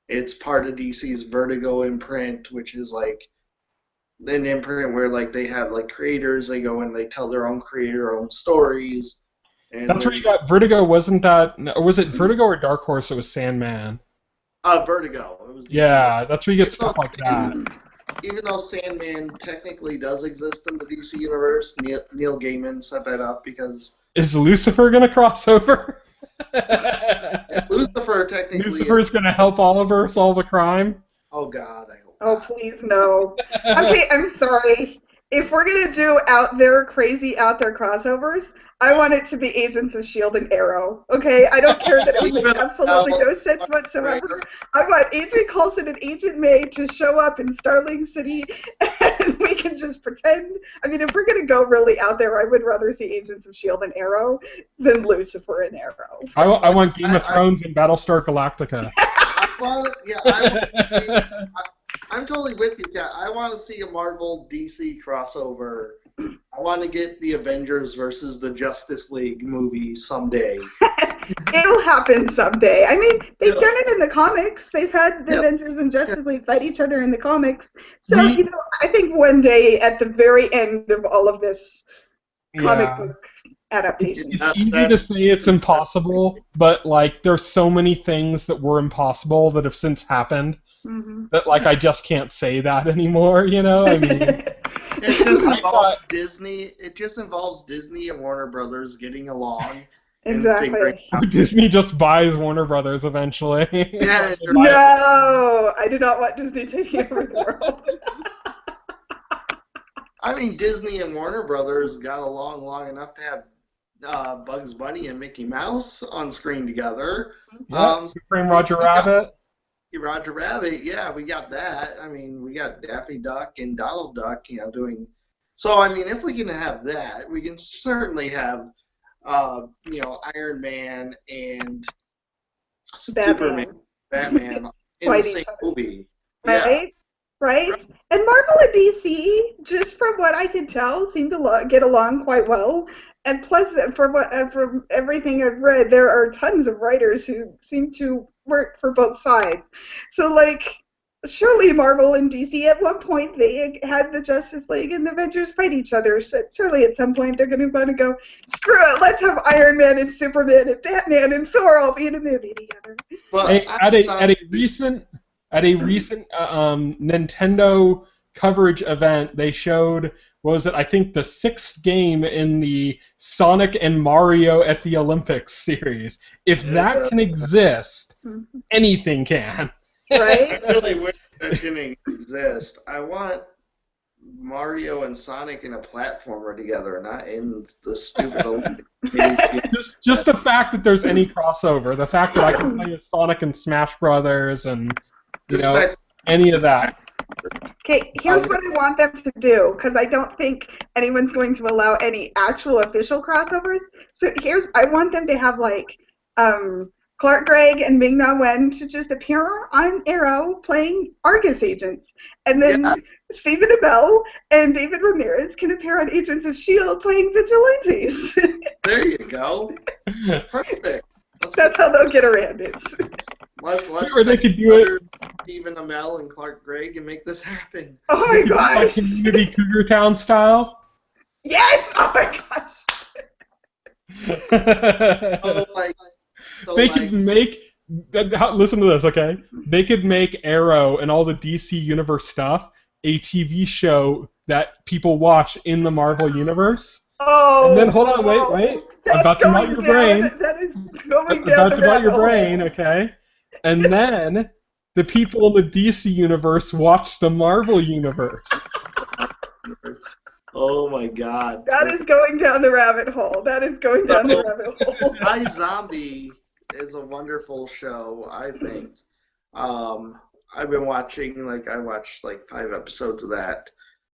It's part of DC's Vertigo imprint, which is, like, an imprint where like they have like creators, they go and they tell their own creator-owned stories. And that's where you got Vertigo, wasn't that? Or was it Vertigo or Dark Horse? It was Sandman. Vertigo. It was DC. Yeah, that's where you get stuff like that. Even though Sandman technically does exist in the DC universe, Neil Gaiman set that up because Is Lucifer gonna cross over? Lucifer technically. Lucifer's gonna help Oliver solve a crime. Oh God, I hope. Oh, please, no. Okay, I'm sorry. If we're going to do crazy out there crossovers, I want it to be Agents of S.H.I.E.L.D. and Arrow. Okay? I don't care that it makes absolutely no sense whatsoever. I want Adrian Coulson and Agent May to show up in Starling City, and we can just pretend. I mean, if we're going to go really out there, I would rather see Agents of S.H.I.E.L.D. and Arrow than Lucifer and Arrow. I want Game of Thrones and Battlestar Galactica. I'm totally with you, Kat. I want to see a Marvel DC crossover. I want to get the Avengers versus the Justice League movie someday. It'll happen someday. I mean, they've done it in the comics. They've had the Avengers and Justice League fight each other in the comics. So, I think one day at the very end of all of this comic book adaptation. It's easy to say it's impossible, but like there's so many things that were impossible that have since happened. Mm-hmm. That like I just can't say that anymore, you know? I mean, it just involves Disney. It just involves Disney and Warner Brothers getting along. Exactly. Disney just buys Warner Brothers eventually. Yeah. No, I do not want Disney taking over the world. I mean, Disney and Warner Brothers got along long enough to have Bugs Bunny and Mickey Mouse on screen together. Frame Roger Rabbit. Roger Rabbit, yeah, we got that. I mean, we got Daffy Duck and Donald Duck, doing. So, I mean, if we can have that, we can certainly have, Iron Man and Superman, Batman in the same movie. Right? Right? And Marvel and DC, just from what I can tell, seem to get along quite well. And plus, from everything I've read, there are tons of writers who seem to work for both sides. So, like, surely Marvel and DC at one point they had the Justice League and the Avengers fight each other. Surely at some point they're going to want to go, screw it, let's have Iron Man and Superman and Batman and Thor all be in a movie together. Well, At a recent Nintendo coverage event, they showed, what was it? I think the 6th game in the Sonic and Mario at the Olympics series. If that can exist, anything can. Right? I really wish that didn't exist. I want Mario and Sonic in a platformer together, not in the stupid Olympic just the fact that there's any crossover, the fact that I can play as Sonic and Smash Brothers and any of that. Okay, here's what I want them to do, because I don't think anyone's going to allow any actual official crossovers. So I want them to have like Clark Gregg and Ming-Na Wen to just appear on Arrow playing Argus agents, and then Stephen Amell and David Ramirez can appear on Agents of S.H.I.E.L.D. playing vigilantes. There you go. Perfect. That's how they'll get around it. Let's or they could do it. Stephen Amell and Clark Gregg and make this happen. Oh my Like gosh! Community Cougar Town style. Yes! Oh my gosh! Oh, like, so They could make. Listen to this, okay? They could make Arrow and all the DC Universe stuff a TV show that people watch in the Marvel Universe. Oh! And then hold on, wait. I'm about to melt your brain. That is going I'm down about to the melt your rabbit brain, hole. okay? And then the people in the DC Universe watch the Marvel Universe. Oh my God. That is going down the rabbit hole. That is going down the rabbit hole. iZombie is a wonderful show, I think. I've been watching, I watched 5 episodes of that.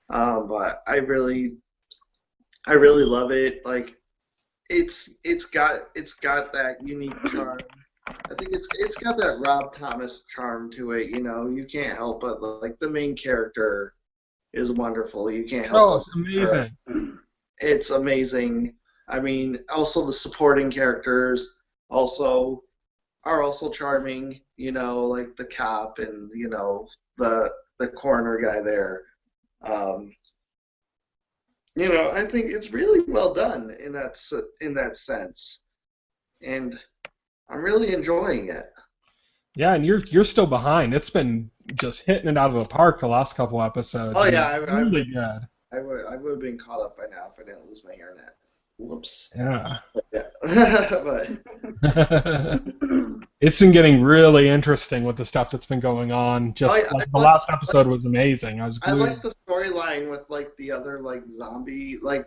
But I really love it. It's got that unique charm. I think it's got that Rob Thomas charm to it. You can't help but the main character is wonderful. You can't help. Oh, it's amazing. It's amazing. I mean, also the supporting characters are also charming. Like the cop and the coroner guy there. I think it's really well done in that sense, and I'm really enjoying it. Yeah, and you're still behind. It's been just hitting it out of the park the last couple episodes. Oh yeah, really good. I would have been caught up by now if I didn't lose my internet. Whoops. Yeah. But It's been getting really interesting with the stuff that's been going on. Just the last episode was amazing. I like the storyline with the other zombie, the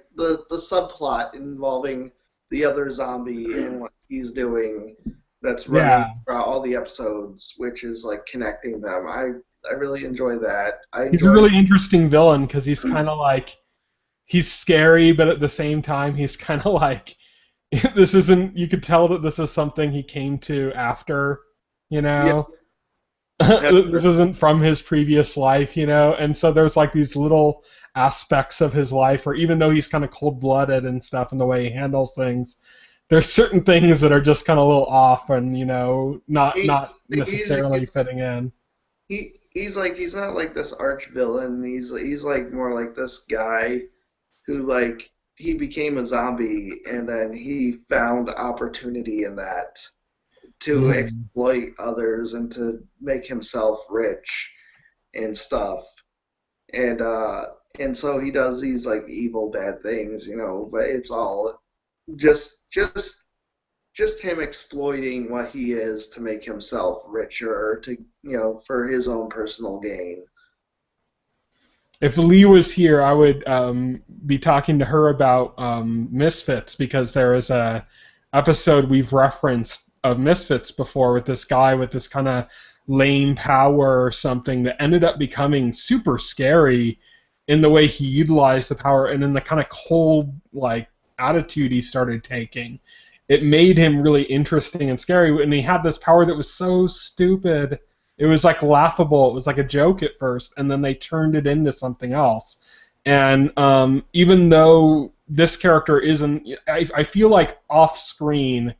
subplot involving the other zombie and what he's doing. That's running throughout all the episodes, which is connecting them. I really enjoy that. He's a really interesting villain because he's kind of he's scary, but at the same time he's kind of this isn't. You could tell that this is something he came to after, Yeah. This isn't from his previous life, and so there's these little aspects of his life, or even though he's kind of cold-blooded and stuff in the way he handles things, there's certain things that are just kind of a little off and not necessarily fitting in. He's not this arch villain. He's more like this guy who he became a zombie and then he found opportunity in that to exploit others and to make himself rich and stuff. And so he does these evil bad things, but it's all just him exploiting what he is to make himself richer, for his own personal gain. If Lee was here, I would be talking to her about Misfits, because there is a episode we've referenced of Misfits before with this guy with this kind of lame power or something that ended up becoming super scary in the way he utilized the power and in the kind of cold attitude he started taking. It made him really interesting and scary, and he had this power that was so stupid. It was laughable. It was a joke at first, and then they turned it into something else. And even though this character isn't, I feel off screen,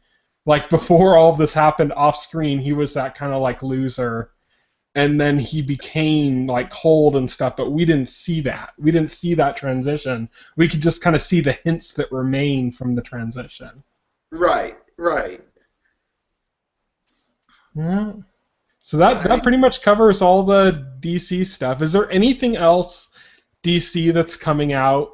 before all of this happened, off screen he was that kind of loser, and then he became like cold and stuff, but we didn't see that. We didn't see that transition. We could just kind of see the hints that remain from the transition. Right, right. Yeah. So that pretty much covers all the DC stuff. Is there anything else DC that's coming out?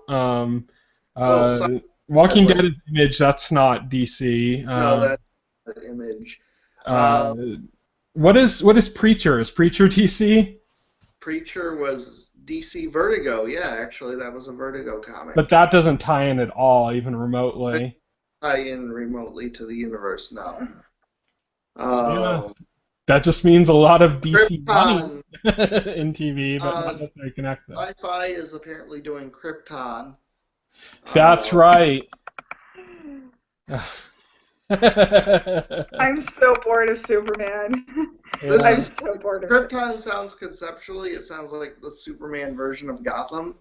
Walking Dead is Image. That's not DC. No, that's the Image. What is Preacher? Is Preacher DC? Preacher was DC Vertigo. Yeah, actually, that was a Vertigo comic. But that doesn't tie in at all, even remotely. Tie in remotely to the universe, no. Yeah. That just means a lot of DC money in TV, but not necessarily connected. Sci-Fi is apparently doing Krypton. That's right. I'm so bored of Superman. Yeah. I'm so bored of it. Krypton sounds conceptually, it sounds like the Superman version of Gotham.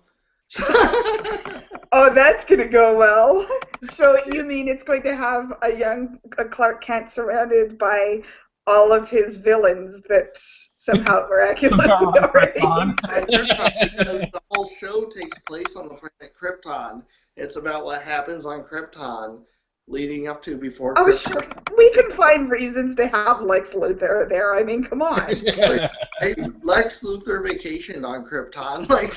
Oh, that's gonna go well. So you mean it's going to have a Clark Kent surrounded by all of his villains that somehow miraculously already because the whole show takes place on the planet Krypton. It's about what happens on Krypton leading up to before Oh, Krypton. sure. We can find reasons to have Lex Luthor there. I mean, come on. Like, hey, Lex Luthor vacationed on Krypton. Like,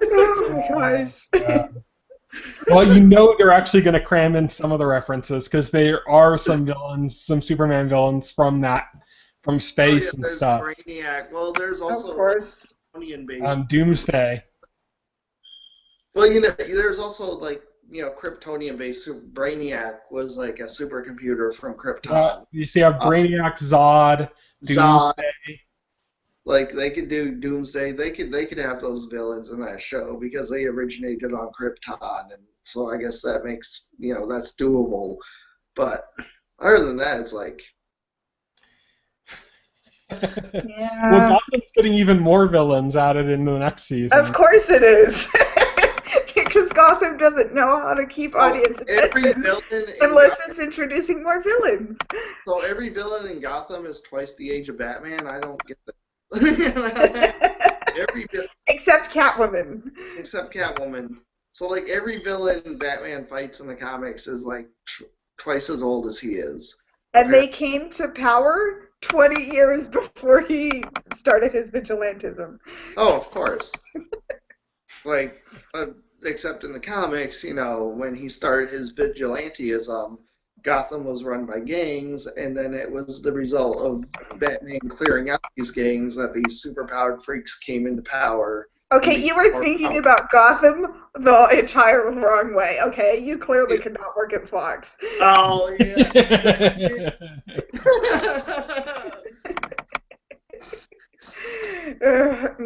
Oh my gosh. Yeah. Well, you know they're actually going to cram in some of the references because there are some villains, some Superman villains from space and there's stuff. Brainiac. Well, there's also Of course. Kryptonian-based. Doomsday. Well, there's also like Kryptonian-based. Brainiac was like a supercomputer from Krypton. You see, I have Brainiac, Zod, Zod. Doomsday. Like they could do Doomsday. They could have those villains in that show because they originated on Krypton, and so I guess that makes that's doable. But other than that, it's like. Yeah. Well, Gotham's getting even more villains added into the next season. Of course it is. Because Gotham doesn't know how to keep audience attention unless it's introducing more villains. So every villain in Gotham is twice the age of Batman? I don't get that. Except Catwoman. Except Catwoman. So like every villain Batman fights in the comics is like twice as old as he is. And they came to power 20 years before he started his vigilantism. Oh, of course. Like, except in the comics, when he started his vigilantism, Gotham was run by gangs, and then it was the result of Batman clearing out these gangs that these superpowered freaks came into power. Okay, you were thinking about Gotham the entire wrong way. Okay, you clearly could not work at Fox. Oh, yeah.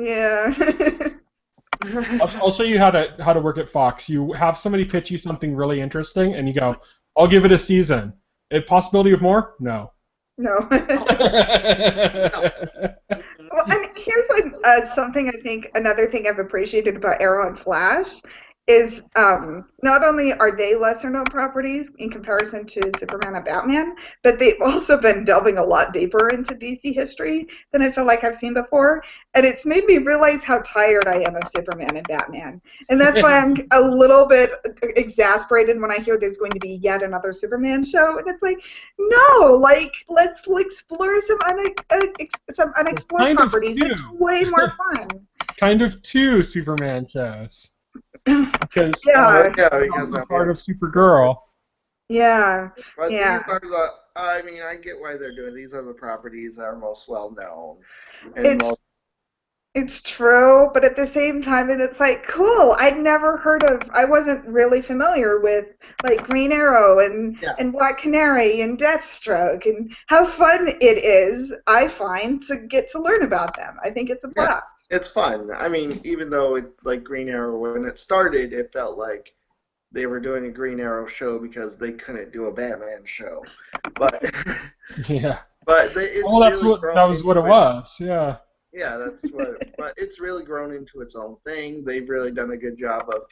Yeah. I'll show you how to work at Fox. You have somebody pitch you something really interesting, and you go, "I'll give it a season. A possibility of more? No." No. Well, and here's something I think, another thing I've appreciated about Arrow and Flash is not only are they lesser known properties in comparison to Superman and Batman, but they've also been delving a lot deeper into DC history than I feel like I've seen before. And it's made me realize how tired I am of Superman and Batman. And that's why I'm a little bit exasperated when I hear there's going to be yet another Superman show. And it's like, no, like, let's explore some unexplored properties. It's way more fun. Kind of two Superman shows. Because because I'm part of Supergirl. Yeah. But yeah. these are I get why they're doing. These are the properties that are most well known. And It's true, but at the same time, it's like, cool. I wasn't really familiar with like Green Arrow and Black Canary and Deathstroke, and how fun it is, I find, to get to learn about them. I think it's a blast. It's fun. I mean, even though like Green Arrow, when it started, it felt like they were doing a Green Arrow show because they couldn't do a Batman show. But yeah. But that was what it was. Yeah. Yeah, that's what. But it's really grown into its own thing. They've really done a good job of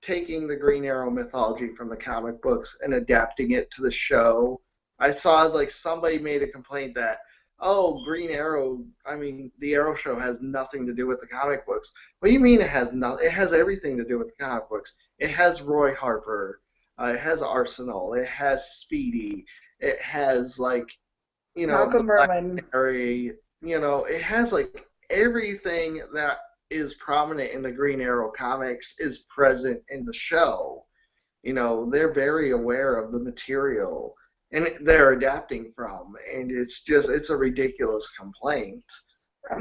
taking the Green Arrow mythology from the comic books and adapting it to the show. I saw like somebody made a complaint that, oh, Green Arrow, I mean, the Arrow show has nothing to do with the comic books. What do you mean it has nothing? It has everything to do with the comic books. It has Roy Harper. It has Arsenal. It has Speedy. It has, like, you know, the Malcolm Black Merlin. Canary. You know, it has, like, everything that is prominent in the Green Arrow comics is present in the show. You know, they're very aware of the material and they're adapting from, and it's a ridiculous complaint.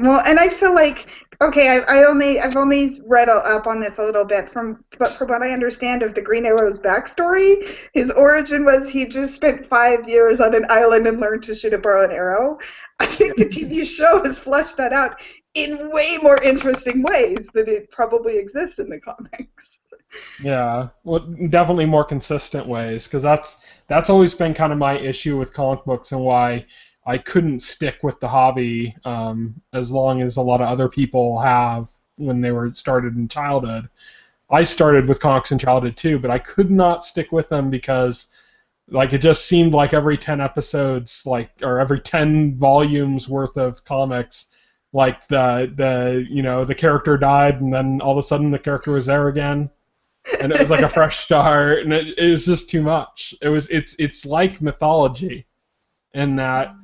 Well, and I feel like, okay, I've only read up on this a little bit, but from what I understand of the Green Arrow's backstory, his origin was he just spent 5 years on an island and learned to shoot a bow and arrow. I think the TV show has fleshed that out in way more interesting ways than it probably exists in the comics. Yeah, well, definitely more consistent ways, because that's always been kind of my issue with comic books and why I couldn't stick with the hobby as long as a lot of other people have when they were started in childhood. I started with comics in childhood too, but I could not stick with them because like it just seemed like every 10 episodes, like or every 10 volumes worth of comics, like the character died and then all of a sudden the character was there again and it was like a fresh start, and it was just too much. It's like mythology, in that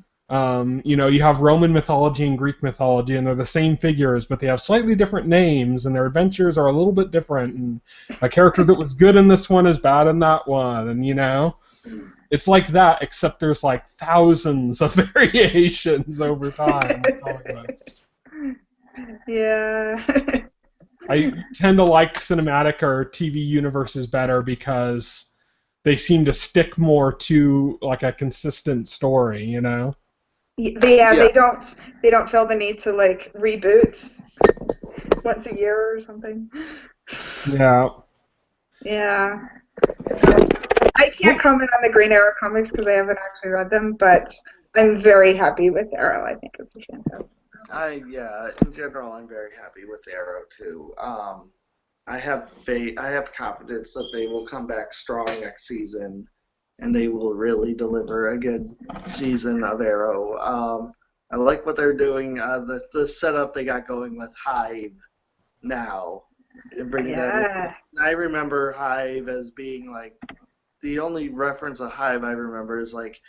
you have Roman mythology and Greek mythology, and they're the same figures, but they have slightly different names, and their adventures are a little bit different. And a character that was good in this one is bad in that one, and it's like that, except there's like thousands of variations over time. Yeah. I tend to like cinematic or TV universes better because they seem to stick more to like a consistent story, Yeah, Yeah. they don't feel the need to like reboot once a year or something. Yeah. Yeah. So, I can't comment on the Green Arrow comics because I haven't actually read them, but I'm very happy with Arrow. I think it's a fantastic. In general, I'm very happy with Arrow too. I have faith, I have confidence that they will come back strong next season, and they will really deliver a good season of Arrow. I like what they're doing. The setup they got going with Hive now, and bringing that in. Yeah. I remember Hive as being like the only reference of Hive I remember is like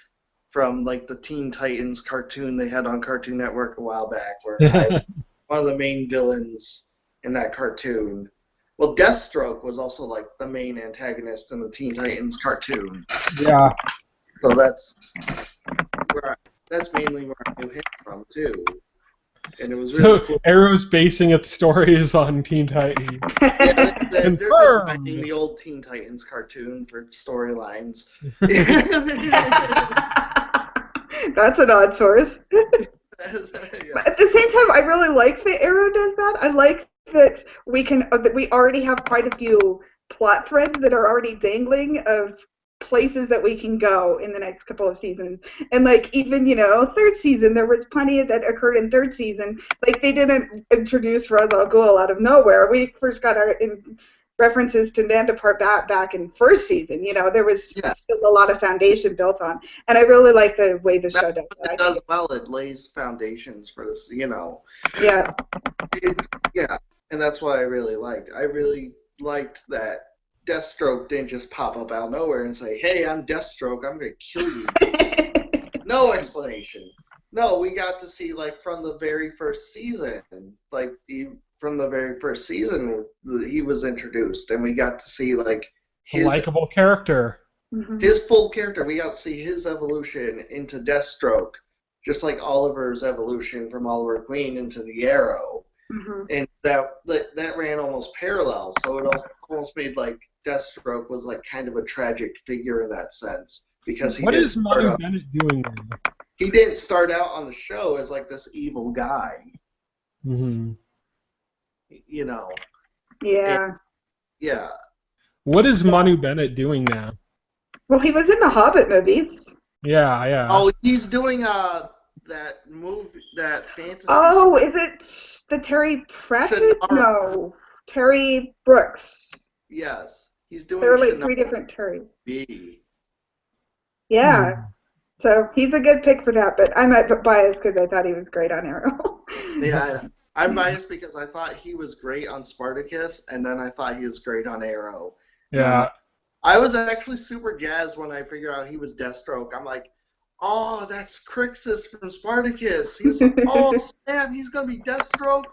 from like the Teen Titans cartoon they had on Cartoon Network a while back, where Hive, one of the main villains in that cartoon. Well, Deathstroke was also like the main antagonist in the Teen Titans cartoon. Yeah. So that's mainly where I knew him from too. And it was really cool. Arrow's basing its stories on Teen Titans. Yeah, they're just Confirmed. finding the old Teen Titans cartoon for storylines. That's an odd source. Yeah. But at the same time, I really like that Arrow does that. I like that we already have quite a few plot threads that are already dangling of places that we can go in the next couple of seasons. And like even third season, there was plenty that occurred in third season. Like they didn't introduce Ra's al Ghul out of nowhere. We first got our references to Nandapart back in first season. There was still a lot of foundation built on, and I really like the way the show does that. It does well. It lays foundations for this. Yeah. Yeah, and that's what I really liked. I really liked that Deathstroke didn't just pop up out of nowhere and say, "Hey, I'm Deathstroke. I'm gonna kill you." No explanation. No, we got to see like from the very first season, from the very first season he was introduced, and we got to see like a likable character. His full character. We got to see his evolution into Deathstroke, just like Oliver's evolution from Oliver Queen into the Arrow. And that ran almost parallel, so it almost made like Deathstroke was like kind of a tragic figure in that sense, because what is Manu Bennett doing now? He didn't start out on the show as like this evil guy. Yeah. Yeah. What is Manu Bennett doing now? Well, he was in the Hobbit movies. Yeah. Oh, he's doing that movie, that fantasy. Oh, is it the Terry Pratchett? No, Terry Brooks. Yes, he's doing. There are like 3 different Terrys. B. Yeah. So he's a good pick for that, but I'm biased because I thought he was great on Arrow. Yeah, I'm biased because I thought he was great on Spartacus, and then I thought he was great on Arrow. And Yeah. I was actually super jazzed when I figured out he was Deathstroke. I'm like, oh, that's Crixus from Spartacus. He was like, oh, snap, he's going to be Deathstroke?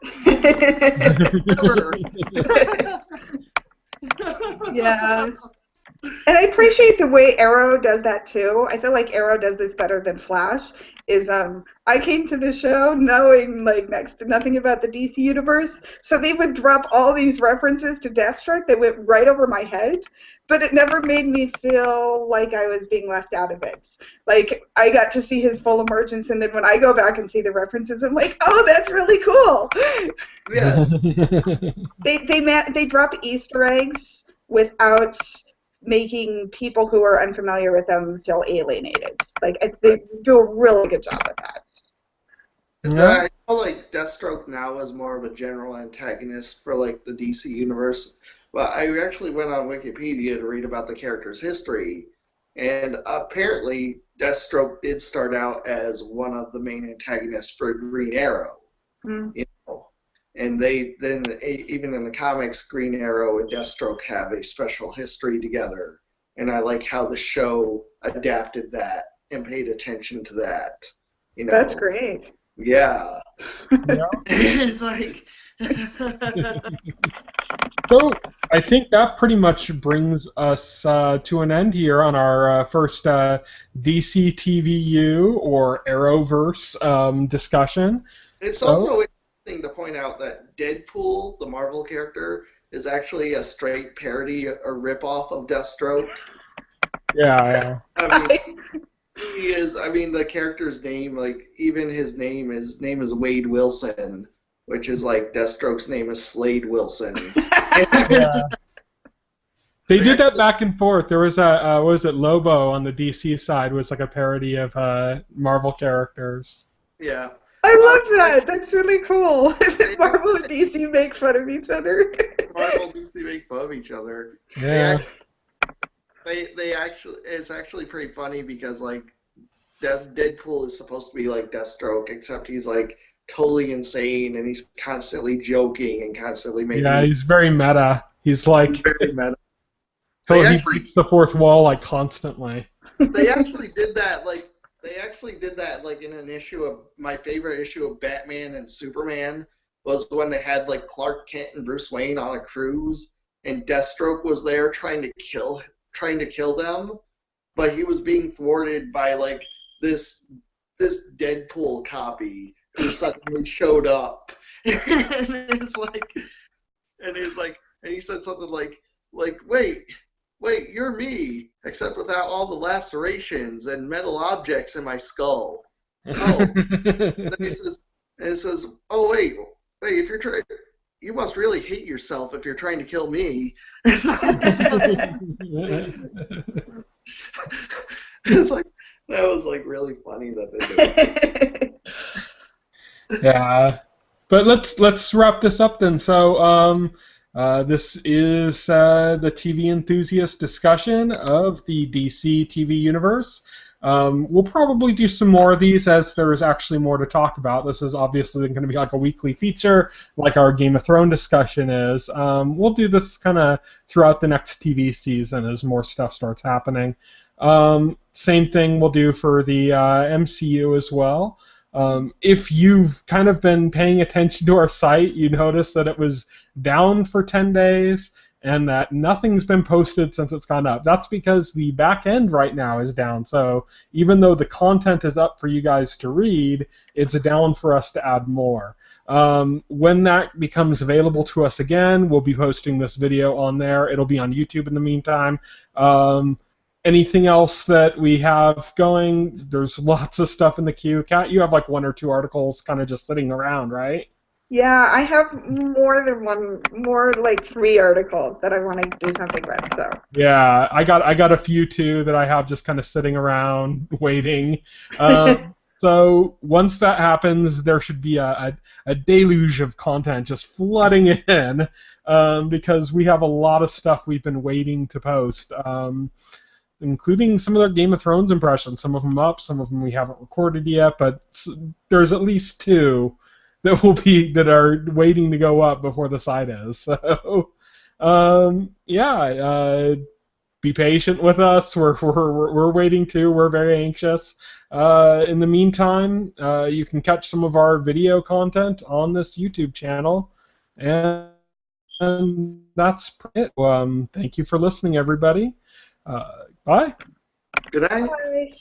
Yeah. And I appreciate the way Arrow does that too. I feel like Arrow does this better than Flash. I came to the show knowing like next to nothing about the DC universe, so they would drop all these references to Deathstroke that went right over my head, but it never made me feel like I was being left out of it. Like I got to see his full emergence, and then when I go back and see the references, I'm like, oh, that's really cool. Yes. They drop Easter eggs without making people who are unfamiliar with them feel alienated. Like they do a really good job with that. I feel like Deathstroke now is more of a general antagonist for like the DC universe. But I actually went on Wikipedia to read about the character's history, and apparently Deathstroke did start out as one of the main antagonists for Green Arrow. You know, and even in the comics, Green Arrow and Deathstroke have a special history together, and I like how the show adapted that and paid attention to that. You know, that's great. Yeah. It's like. So I think that pretty much brings us to an end here on our first DCTVU or Arrowverse discussion. It's also interesting to point out that Deadpool, the Marvel character, is actually a straight parody or ripoff of Deathstroke. Yeah. I mean, he is. I mean, the character's name, like even his name is Wade Wilson, which is like Deathstroke's name is Slade Wilson. Yeah. They did that back and forth. There was a what was it, Lobo on the DC side was like a parody of Marvel characters. Yeah. I love that. That's really cool. Marvel and DC make fun of each other. Marvel and DC make fun of each other. Yeah. They actually, it's actually pretty funny because like Deadpool is supposed to be like Deathstroke, except he's like totally insane and he's constantly joking and constantly making. Yeah, he's very meta. He's like very meta. He breaks the fourth wall like constantly. They actually did that like. They actually did that like in an issue of my favorite issue of Batman and Superman was when they had like Clark Kent and Bruce Wayne on a cruise and Deathstroke was there trying to kill them, but he was being thwarted by like this Deadpool copy who suddenly showed up. And it's like, and he said something like wait, you're me, except without all the lacerations and metal objects in my skull. Oh. And then he says, oh, wait, if you're trying, you must really hate yourself if you're trying to kill me. It's like, that was like really funny that they did. Yeah. But let's wrap this up then. So, this is the TV Enthusiast discussion of the DC TV universe. We'll probably do some more of these as there's actually more to talk about. This is obviously going to be like a weekly feature, like our Game of Thrones discussion is. We'll do this kind of throughout the next TV season as more stuff starts happening. Same thing we'll do for the MCU as well. If you've kind of been paying attention to our site, you notice that it was down for 10 days and that nothing's been posted since it's gone up. That's because the back end right now is down. So even though the content is up for you guys to read, it's down for us to add more. When that becomes available to us again, we'll be posting this video on there. It'll be on YouTube in the meantime. Anything else that we have going? There's lots of stuff in the queue. Kat, you have like 1 or 2 articles kind of just sitting around, right? Yeah, I have more like 3 articles that I want to do something with. So. Yeah, I got a few too that I have just kind of sitting around waiting. So once that happens, there should be a deluge of content just flooding in because we have a lot of stuff we've been waiting to post. including some of their Game of Thrones impressions. Some of them up, some of them we haven't recorded yet, but there's at least 2 that are waiting to go up before the site is. So, be patient with us. We're waiting too. We're very anxious. In the meantime, you can catch some of our video content on this YouTube channel, and that's it. Thank you for listening, everybody. Bye. Good night. Bye.